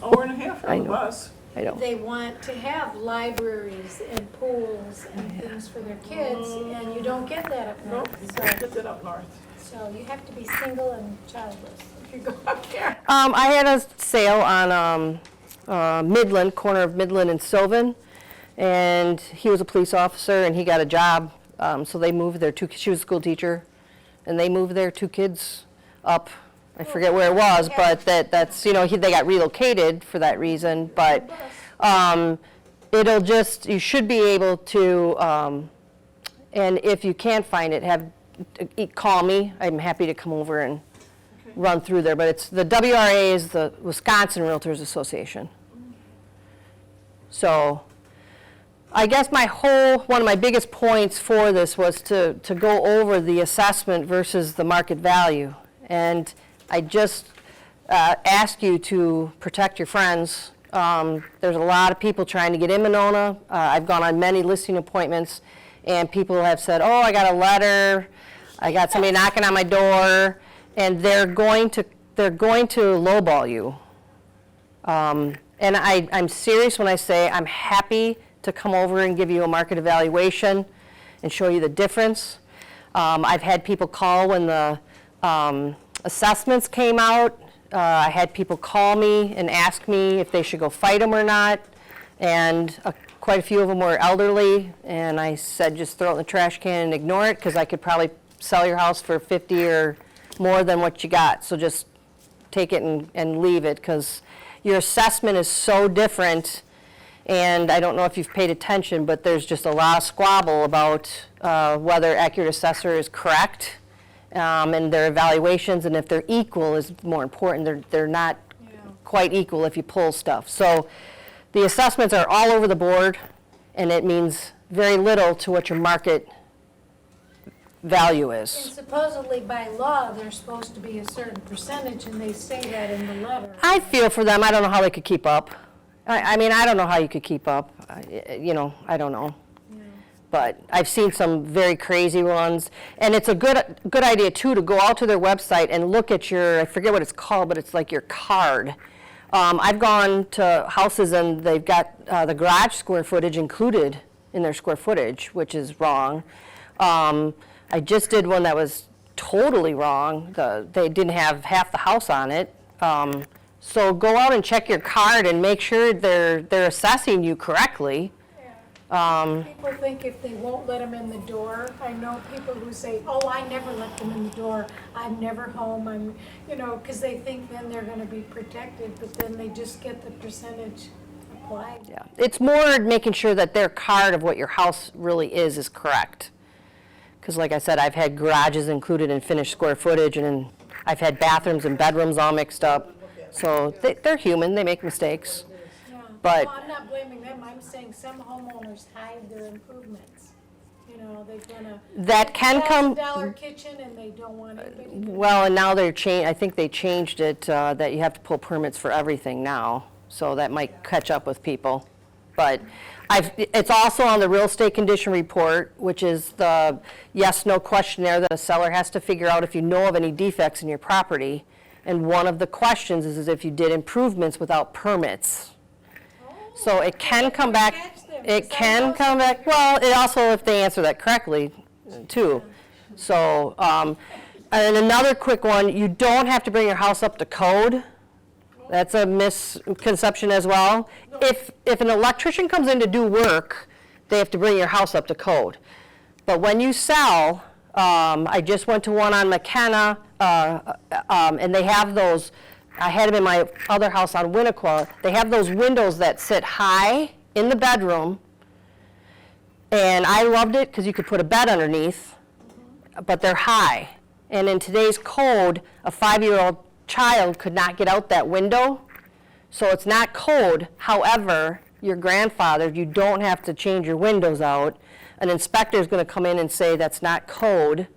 hour and a half I on the know. bus. I know. They want to have libraries and pools and things for their kids, and you don't get that up Nope, north. you can't get that up north. So you have to be single and childless if you go up there. I had a sale on Midland, corner of Midland and Sylvan, and he was a police officer, and he got a job, so they moved their she was a school teacher, and they moved their 2 kids up. I forget where it was, but that's, you know, they got relocated for that reason, but it'll just, you should be able to, and if you can't find it, call me. I'm happy to come over and run through there, but it's, the WRA is the Wisconsin Realtors Association. So I guess one of my biggest points for this was to go over the assessment versus the market value. And I just ask you to protect your friends. There's a lot of people trying to get in Monona. I've gone on many listing appointments, and people have said, oh, I got a letter, I got somebody knocking on my door, and they're going to lowball you. And I'm serious when I say I'm happy to come over and give you a market evaluation and show you the difference. I've had people call when the assessments came out. I had people call me and ask me if they should go fight them or not. And quite a few of them were elderly. And I said, just throw it in the trash can and ignore it, because I could probably sell your house for 50 or more than what you got. So just take it and leave it, because your assessment is so different. And I don't know if you've paid attention, but there's just a lot of squabble about whether Accurate Assessor is correct, and their evaluations, and if they're equal is more important. They're not quite equal if you pull stuff. So the assessments are all over the board, and it means very little to what your market value And is. supposedly by law, they're supposed to be a certain percentage, and they say that in the letter. I feel for them. I don't know how they could keep up. I mean, I don't know how you could keep up. You know, I don't know. But I've seen some very crazy ones. And it's a good idea, too, to go out to their website and look at your, I forget what it's called, but it's like your card. I've gone to houses and they've got the garage square footage included in their square footage, which is wrong. I just did one that was totally wrong. They didn't have half the house on it. So go out and check your card and make sure they're assessing you correctly. People think if they won't let them in the door, I know people who say, oh, I never let them in the door, I'm never home, because they think then they're going to be protected, but then they just get the percentage applied. Yeah, it's more making sure that their card of what your house really is correct. Because like I said, I've had garages included in finished square footage, and then I've had bathrooms and bedrooms all mixed up. So they're human, they make mistakes. Yeah. But- Well, I'm not blaming them, I'm saying some homeowners hide their improvements. They've done a That can come, $1,000 kitchen and they don't want anybody to. well, and now I think they changed it, that you have to pull permits for everything now. So that might catch up with people. But it's also on the real estate condition report, which is the yes/no questionnaire that a seller has to figure out if you know of any defects in your property. And one of the questions is if you did improvements without permits. So it can come back, well, it also, if they answer that correctly, too. So, and another quick one, you don't have to bring your house up to code. That's a misconception as well. If an electrician comes in to do work, they have to bring your house up to code. But when you sell, I just went to one on McKenna, and they have those, I had them in my other house on Winnequa, they have those windows that sit high in the bedroom, and I loved it because you could put a bed underneath, but they're high. And in today's code, a 5-year-old child could not get out that window, so it's not code. However, your grandfather, you don't have to change your windows out. An inspector is going to come in and say that's not code,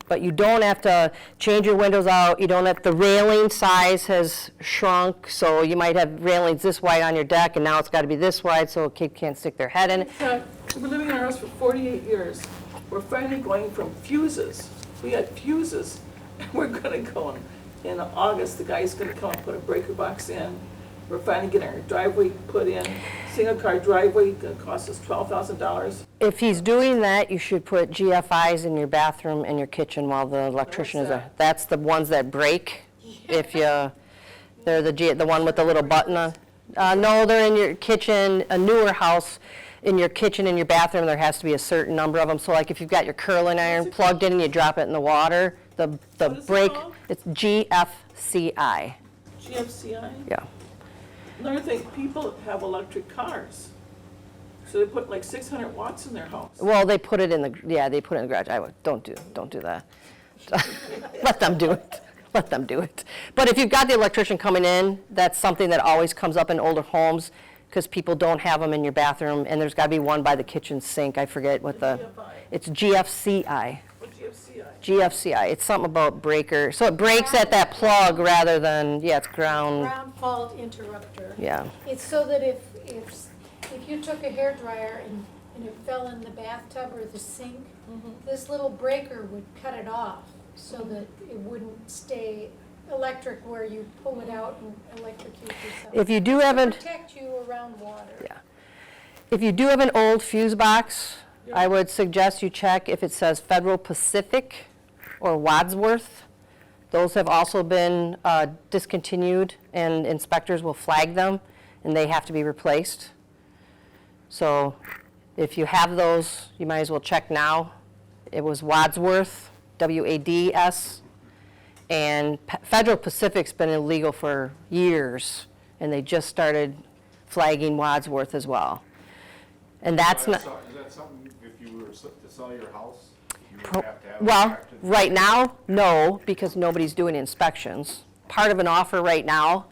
but you don't have to change your windows out. You don't have, the railing size has shrunk, so you might have railings this wide on your deck, and now it's got to be this wide so a kid can't stick their head in it. We've been living in our house for 48 years. We're finally going from fuses. We had fuses, and we're gonna go in August, the guy's gonna come and put a breaker box in. We're finally getting our driveway put in, single car driveway, gonna cost us $12,000. If he's doing that, you should put GFIs in your bathroom and your kitchen while the electrician is there. That's the ones that break. If you, they're the one with the little button on. No, they're in your kitchen, a newer house. In your kitchen and your bathroom, there has to be a certain number of them. So like if you've got your curling iron plugged in and you drop it in the water, the What is it break, called? it's GFCI. GFCI? Yeah. Another thing, people have electric cars. So they put like 600 watts in their house. Well, they put it in the, they put it in the garage. Don't do that. Let them do it. Let them do it. But if you've got the electrician coming in, that's something that always comes up in older homes because people don't have them in your bathroom, and there's got to be one by the kitchen sink. I forget what it's GFCI. What GFCI? GFCI. It's something about breaker. So it breaks at that plug rather than, it's ground. Ground fault interrupter. Yeah. It's so that if you took a hairdryer and it fell in the bathtub or the sink, this little breaker would cut it off so that it wouldn't stay electric where you pull it out and electrocute yourself. If you do have an, Protect you around water. yeah. If you do have an old fuse box, I would suggest you check if it says Federal Pacific or Wadsworth. Those have also been discontinued, and inspectors will flag them, and they have to be replaced. So if you have those, you might as well check now. It was Wadsworth, W-A-D-S, and Federal Pacific's been illegal for years, and they just started flagging Wadsworth as well. And that's not, Is that something, if you were to sell your house, you would have to have well, inspected? right now, no, because nobody's doing inspections. Part of an offer right now,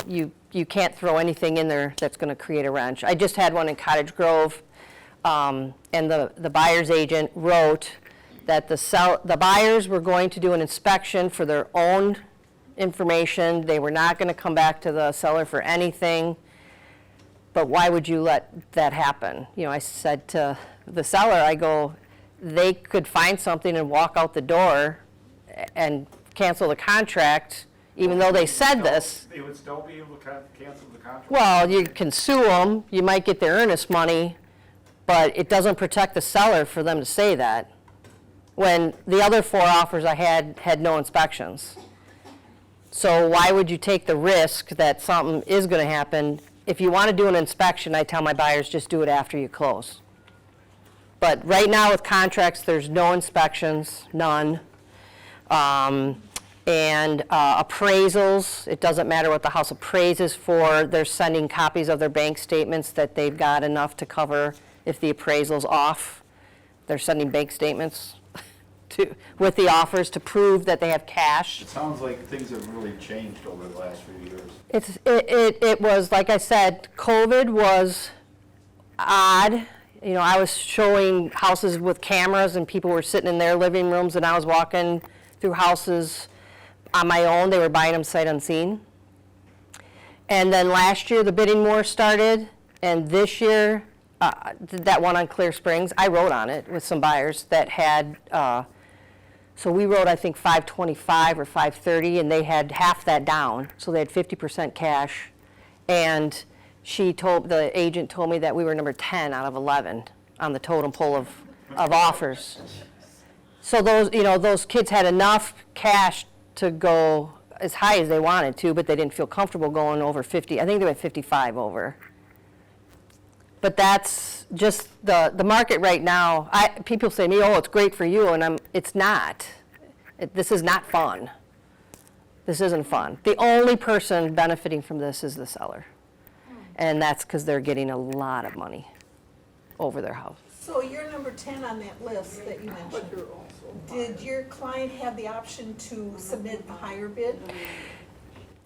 you can't throw anything in there that's going to create a wrench. I just had one in Cottage Grove, and the buyer's agent wrote that the buyers were going to do an inspection for their own information. They were not going to come back to the seller for anything. But why would you let that happen? You know, I said to the seller, I go, they could find something and walk out the door and cancel the contract, even though they said this. They would still be able to cancel the contract? Well, you can sue them, you might get their earnest money, but it doesn't protect the seller for them to say that, when the other 4 offers I had no inspections. So why would you take the risk that something is going to happen? If you want to do an inspection, I tell my buyers, just do it after you close. But right now with contracts, there's no inspections, none. And appraisals, it doesn't matter what the house appraises for, they're sending copies of their bank statements that they've got enough to cover if the appraisal's off. They're sending bank statements with the offers to prove that they have cash. It sounds like things have really changed over the last few years. It was, like I said, COVID was odd. You know, I was showing houses with cameras and people were sitting in their living rooms, and I was walking through houses on my own. They were buying them sight unseen. And then last year the bidding war started, and this year, that one on Clear Springs, I wrote on it with some buyers that had, so we wrote, I think, 525 or 530, and they had half that down, so they had 50% cash. And the agent told me that we were number 10 out of 11 on the totem pole of offers. So those kids had enough cash to go as high as they wanted to, but they didn't feel comfortable going over 50. I think they went 55 over. But that's just the market right now. People say to me, oh, it's great for you, and it's not. This is not fun. This isn't fun. The only person benefiting from this is the seller. And that's because they're getting a lot of money over their house. So you're number 10 on that list that you mentioned. Did your client have the option to submit a higher bid?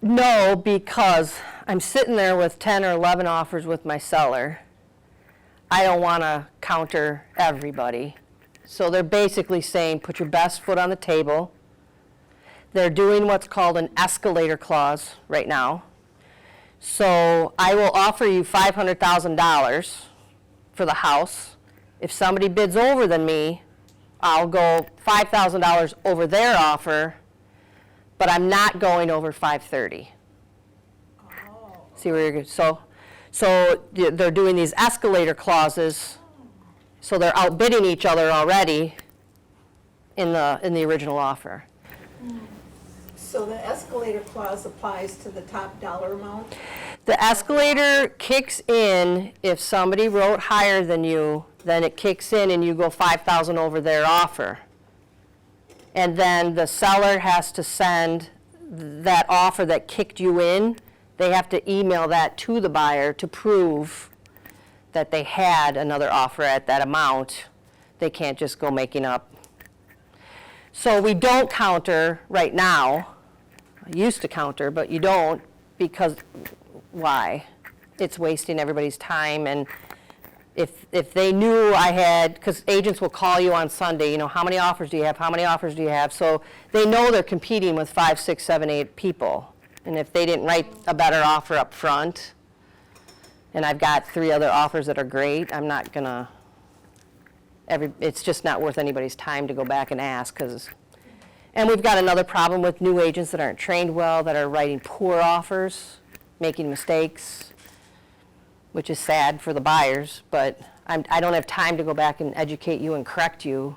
No, because I'm sitting there with 10 or 11 offers with my seller. I don't want to counter everybody. So they're basically saying, put your best foot on the table. They're doing what's called an escalator clause right now. So I will offer you $500,000 for the house. If somebody bids over than me, I'll go $5,000 over their offer, but I'm not going over 530. Oh. See where you're going? So they're doing these escalator clauses, so they're outbidding each other already in the original offer. So the escalator clause applies to the top dollar amount? The escalator kicks in if somebody wrote higher than you, then it kicks in and you go 5,000 over their offer. And then the seller has to send that offer that kicked you in. They have to email that to the buyer to prove that they had another offer at that amount. They can't just go making up. So we don't counter right now. I used to counter, but you don't, because why? It's wasting everybody's time. And if they knew I had, because agents will call you on Sunday, how many offers do you have? How many offers do you have? So they know they're competing with 5, 6, 7, 8 people. And if they didn't write a better offer up front, and I've got 3 other offers that are great, I'm not gonna, it's just not worth anybody's time to go back and ask, because And we've got another problem with new agents that aren't trained well, that are writing poor offers, making mistakes, which is sad for the buyers, but I don't have time to go back and educate you and correct you.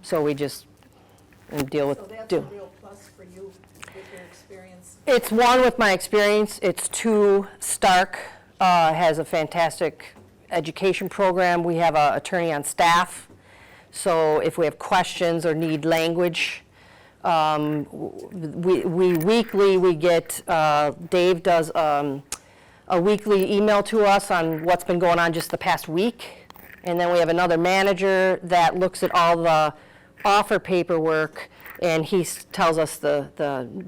So we just deal with. So that's a real plus for you with your experience. It's one with my experience. It's two, Stark has a fantastic education program. We have an attorney on staff. So if we have questions or need language, we weekly get, Dave does a weekly email to us on what's been going on just the past week. And then we have another manager that looks at all the offer paperwork, and he tells us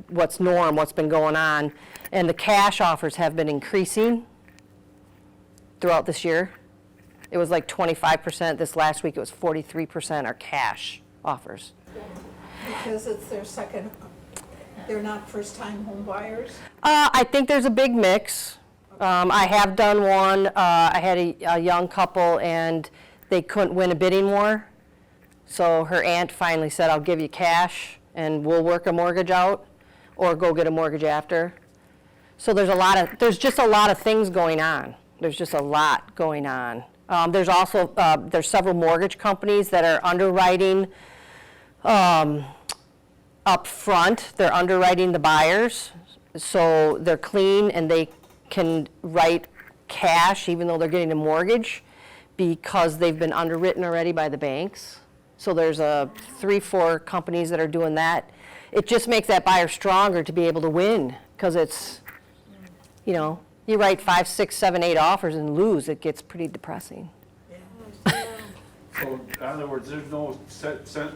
what's what's been going on. And the cash offers have been increasing throughout this year. It was like 25%. This last week it was 43% are cash offers. Because it's their second, they're not first-time home buyers? I think there's a big mix. I have done one. I had a young couple and they couldn't win a bidding war. So her aunt finally said, I'll give you cash and we'll work a mortgage out or go get a mortgage after. So there's just a lot of things going on. There's just a lot going on. There's also, there's several mortgage companies that are underwriting up front. They're underwriting the buyers. So they're clean and they can write cash even though they're getting a mortgage because they've been underwritten already by the banks. So there's 3-4 companies that are doing that. It just makes that buyer stronger to be able to win because it's, you write 5, 6, 7, 8 offers and lose, it gets pretty depressing. So in other words, there's no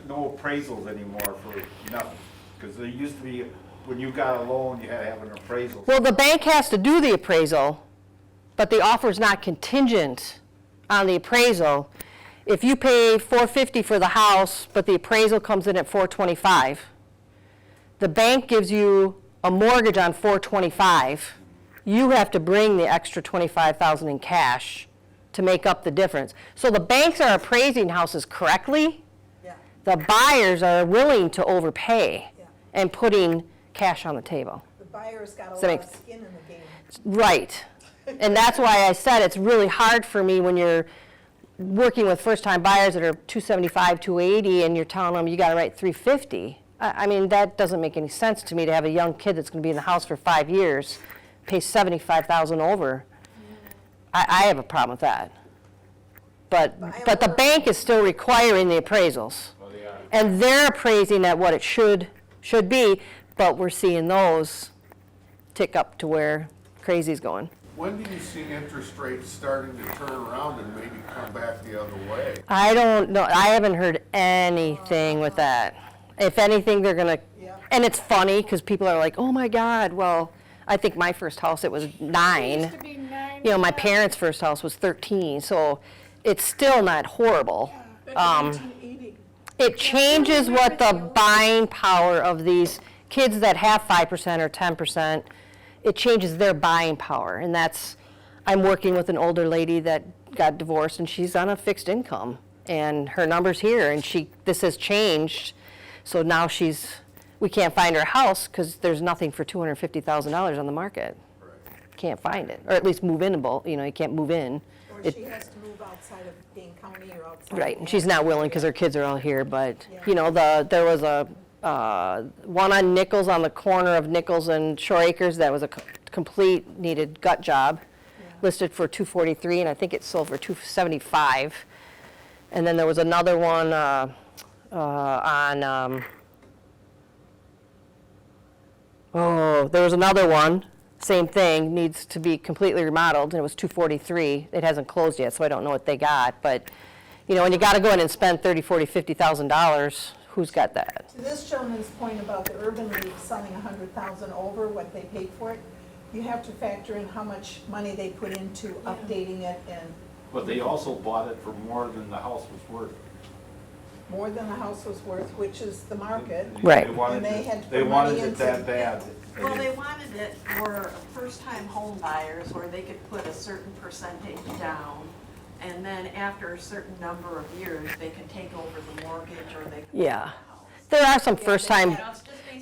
no appraisals anymore for nothing? Because there used to be, when you got a loan, you had to have an appraisal. Well, the bank has to do the appraisal, but the offer's not contingent on the appraisal. If you pay $450 for the house, but the appraisal comes in at $425, the bank gives you a mortgage on $425. You have to bring the extra $25,000 in cash to make up the difference. So the banks are appraising houses correctly. Yeah. The buyers are willing to overpay Yeah. and putting cash on the table. The buyer's got a Does that lot make of skin in the game. Right. And that's why I said it's really hard for me when you're working with first-time buyers that are 275, 280, and you're telling them you got to write 350. I mean, that doesn't make any sense to me to have a young kid that's going to be in the house for 5 years, pay $75,000 over. I have a problem with that. But the bank is still requiring the appraisals. Well, they are. And they're appraising at what it should be, but we're seeing those tick up to where crazy's going. When do you see interest rates starting to turn around and maybe come back the other way? I don't know. I haven't heard anything with that. If anything, they're going to, Yeah. and it's funny because people are like, oh my God, well, I think my first house, it was 9. Used to be 9. My parents' first house was 13, so it's still not horrible. It changes what the buying power of these kids that have 5% or 10%, it changes their buying power. And I'm working with an older lady that got divorced and she's on a fixed income. And her number's here and this has changed. So now we can't find her house because there's nothing for $250,000 on the market. Can't find it, or at least move-inable, you can't move in. Or she has to move outside of Dane County or outside. Right, of and she's not willing because her kids are all here, but, Yeah. there was a one on Nichols, on the corner of Nichols and Shore Acres, that was a complete, needed gut job, listed for $243, and I think it sold for $275. And then there was another one there was another one, same thing, needs to be completely remodeled, and it was $243. It hasn't closed yet, so I don't know what they got, but, when you got to go in and spend $30,000, $40,000, $50,000, who's got that? To this gentleman's point about the Urban League selling $100,000 over what they paid for it, you have to factor in how much money they put into updating it and But they also bought it for more than the house was worth. more than the house was worth, which is the market. Right. They wanted And they it- had to They put wanted money it into that it. bad. Well, they wanted it for first-time home buyers where they could put a certain percentage down, and then after a certain number of years, they could take over the mortgage or they could. buy Yeah. the house. There are some first-time,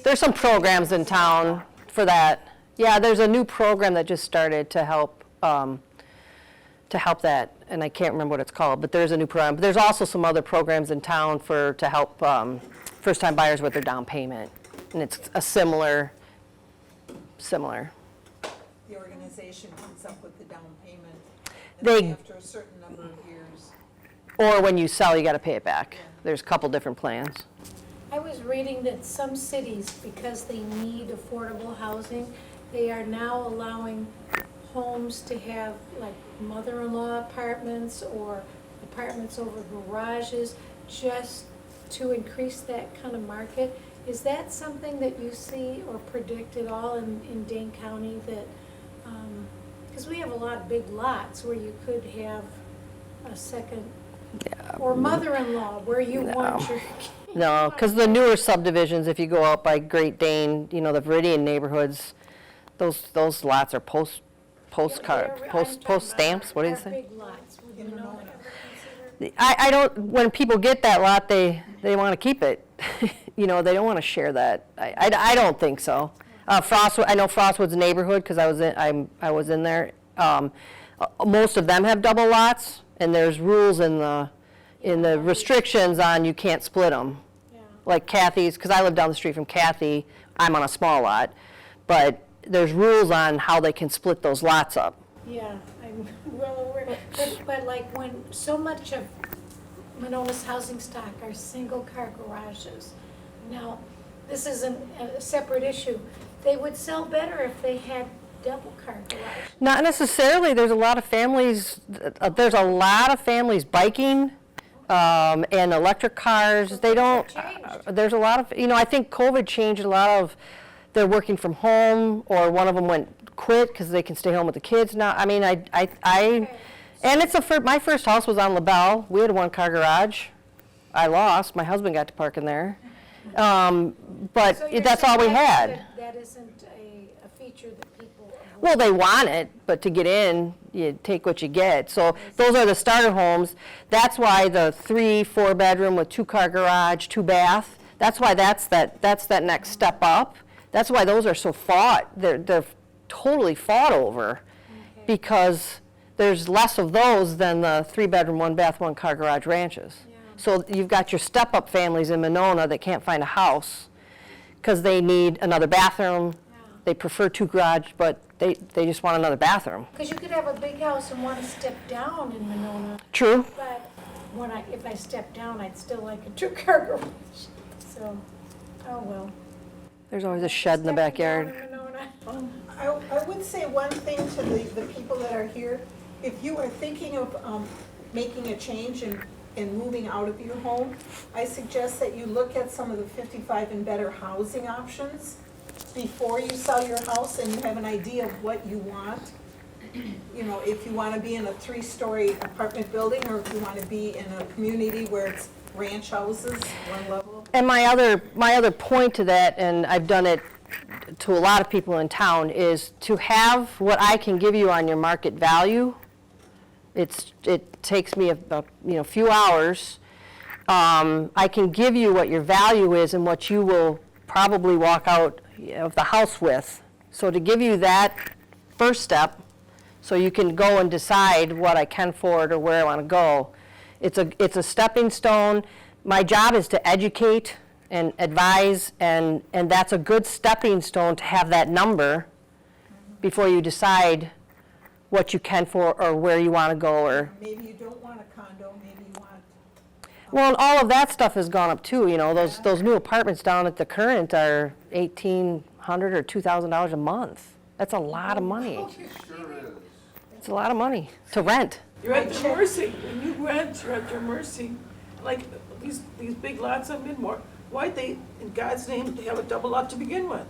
there's some programs in town for that. Yeah, there's a new program that just started to help that, and I can't remember what it's called, but there's a new program. But there's also some other programs in town to help first-time buyers with their down payment, and it's a similar. The organization comes up with the down payment, They- and then after a certain number of years. Or when you sell, you got to pay it back. There's a couple different plans. I was reading that some cities, because they need affordable housing, they are now allowing homes to have like mother-in-law apartments or apartments over garages, just to increase that kind of market. Is that something that you see or predict at all in Dane County that, because we have a lot of big lots where you could have a second, or mother-in-law where you want your. No, because the newer subdivisions, if you go out by Great Dane, the Viridian neighborhoods, those lots are post stamps, what do you say? Big lots, would you know, ever consider? I don't, when people get that lot, they want to keep it. They don't want to share that. I don't think so. Frostwood, I know Frostwood's neighborhood because I was in there. Most of them have double lots, and there's rules in the restrictions on you can't split them. Yeah. Like Kathy's, because I live down the street from Kathy, I'm on a small lot, but there's rules on how they can split those lots up. Yeah, I'm well aware, but like when so much of Monona's housing stock are single-car garages. Now, this isn't a separate issue. They would sell better if they had double-car garages. Not necessarily. There's a lot of families biking and electric cars. They don't, there's a lot of, I think COVID changed a lot of, they're working from home, or one of them quit because they can stay home with the kids now. I mean, and my first house was on LaBelle. We had a one-car garage. I lost. My husband got to park in there. But So you're that's all we saying had. that isn't a feature that people avoid? Well, they want it, but to get in, you take what you get. So those are the starter homes. That's why the 3-4 bedroom with 2-car garage, 2 bath, that's why that's that next step up. That's why those are so fought. They're totally fought over, because there's less of those than the 3-bedroom, 1-bath, 1-car garage ranches. Yeah. So you've got your step-up families in Monona that can't find a house because they need another bathroom. Yeah. They prefer 2 garage, but they just want another bathroom. Because you could have a big house and want to step down in Monona, True. but if I step down, I'd still like a 2-car garage. So, oh well. There's always a shed in the Stepping down backyard. in Monona. I would say one thing to the people that are here. If you are thinking of making a change and moving out of your home, I suggest that you look at some of the 55 and better housing options before you sell your house, and you have an idea of what you want. If you want to be in a 3-story apartment building, or if you want to be in a community where it's ranch houses, 1 level. And my other point to that, and I've done it to a lot of people in town, is to have what I can give you on your market value. It takes me a few hours. I can give you what your value is and what you will probably walk out of the house with. So to give you that first step, so you can go and decide what I can afford or where I want to go. It's a stepping stone. My job is to educate and advise, and that's a good stepping stone to have that number before you decide what you can for or where you want to go. Or Maybe you don't want a condo, maybe you want. well, and all of that stuff has gone up too. Those new apartments down at the Current are $1,800 or $2,000 a month. That's a lot of money. Sure is. It's a lot of money to rent. You're at their mercy. When you rent, you're at their mercy. Like these big lots on Midmore, why'd they, in God's name, have a double lot to begin with?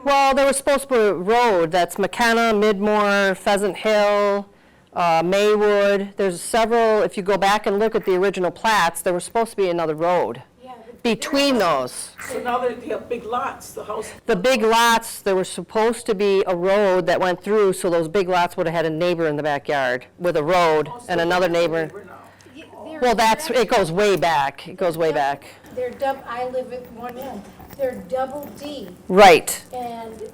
Well, there was supposed to be a road. That's McKenna, Midmore, Pheasant Hill, Maywood. There's several, if you go back and look at the original plats, there was supposed to be another road Yeah, between those. So now they have big lots, the house. The big lots, there was supposed to be a road that went through, so those big lots would have had a neighbor in the backyard with a road and another neighbor. there Well, it goes way back. It goes way back. I live at one end. They're double D, Right, and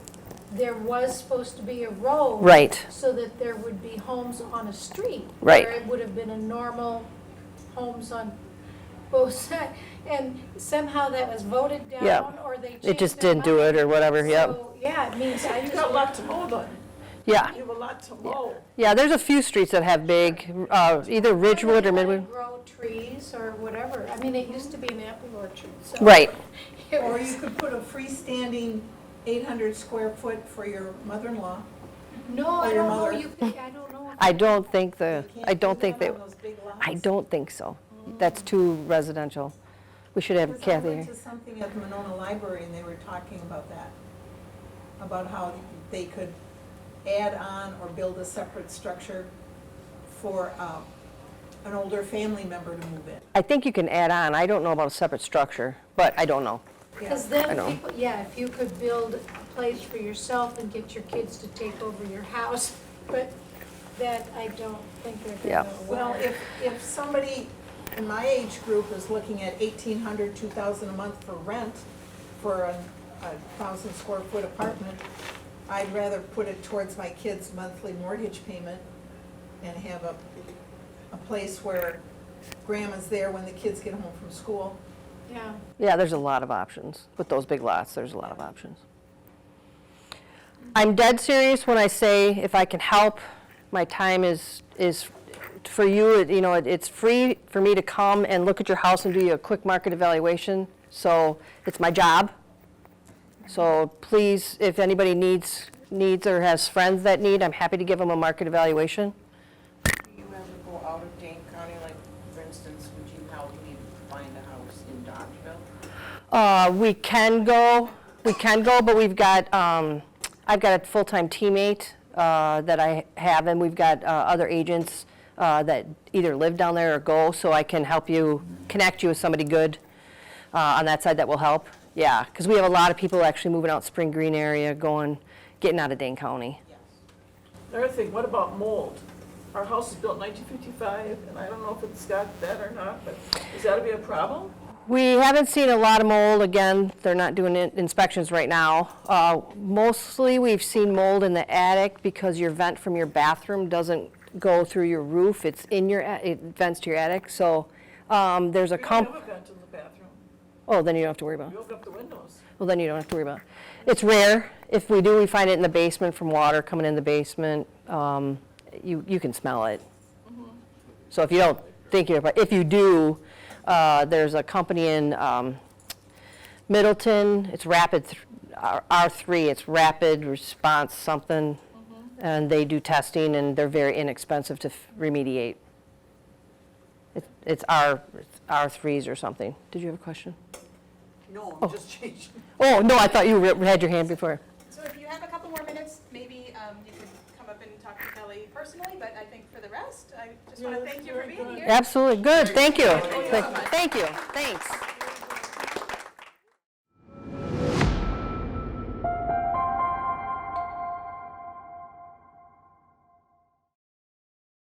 there was supposed to be a road. right. So that there would be homes on a street. Right. Where it would have been a normal homes on both sides. And somehow that was voted down, Yeah. or they changed It just their didn't do mind. it or whatever, yep. So, yeah, it means I You just. got a lot to mow then. Yeah, You have a lot to mow. yeah, there's a few streets that have big, either Ridgewood or Midwood. Grow trees or whatever. I mean, it used to be an apple orchard, so. Right, it Or was- you could put a freestanding 800 square foot for your mother-in-law. No, or I your don't know, mother. I don't know. I don't think You can't I don't do think that they, on those big lots. I don't think so. That's too residential. We should have Because I Kathy went here. to something at the Monona Library and they were talking about that, about how they could add on or build a separate structure for an older family member to move in. I think you can add on. I don't know about a separate structure, but I don't know. Because I then know. people, yeah, if you could build a place for yourself and get your kids to take over your house, but that I don't think they're Yeah. gonna. Well, if somebody in my age group is looking at 1,800, 2,000 a month for rent for a 1,000 square foot apartment, I'd rather put it towards my kid's monthly mortgage payment and have a place where grandma's there when the kids get home from school. Yeah, Yeah, there's a lot of options. With those big lots, there's a lot of options. I'm dead serious when I say if I can help, my time is for you, it's free for me to come and look at your house and do you a quick market evaluation. So it's my job. So please, if anybody needs or has friends that need, I'm happy to give them a market evaluation. Do you ever go out of Dane County, like, for instance, would you help me find a house in Dodgeville? We can go, but we've got, I've got a full-time teammate that I have, and we've got other agents that either live down there or go, so I can help you, connect you with somebody good on that side that will help. Yeah, because we have a lot of people actually moving out Spring Green area, getting out of Dane County. Another thing, what about mold? Our house is built in 1955, and I don't know if it's got that or not, but is that to be a problem? We haven't seen a lot of mold. Again, they're not doing inspections right now. Mostly we've seen mold in the attic because your vent from your bathroom doesn't go through your roof. It's it vents to your attic. So there's a We don't have a vent in the bathroom. Oh, then you don't have to worry about it. You open up the windows. Well, then you don't have to worry about it. It's rare. If we do, we find it in the basement from water coming in the basement. You can smell it. So if you don't think you're, if you do, there's a company in Middleton. It's R3. It's Rapid Response something, and they do testing, and they're very inexpensive to remediate. It's R3s or something. Did you have a question? No, I'm just changing. Oh, no, I thought you had your hand before. So if you have a couple more minutes, maybe you could come up and talk to Kelly personally, but I think for the rest, I just want to thank you for being here. Absolutely, good, thank you. Thank you, thanks.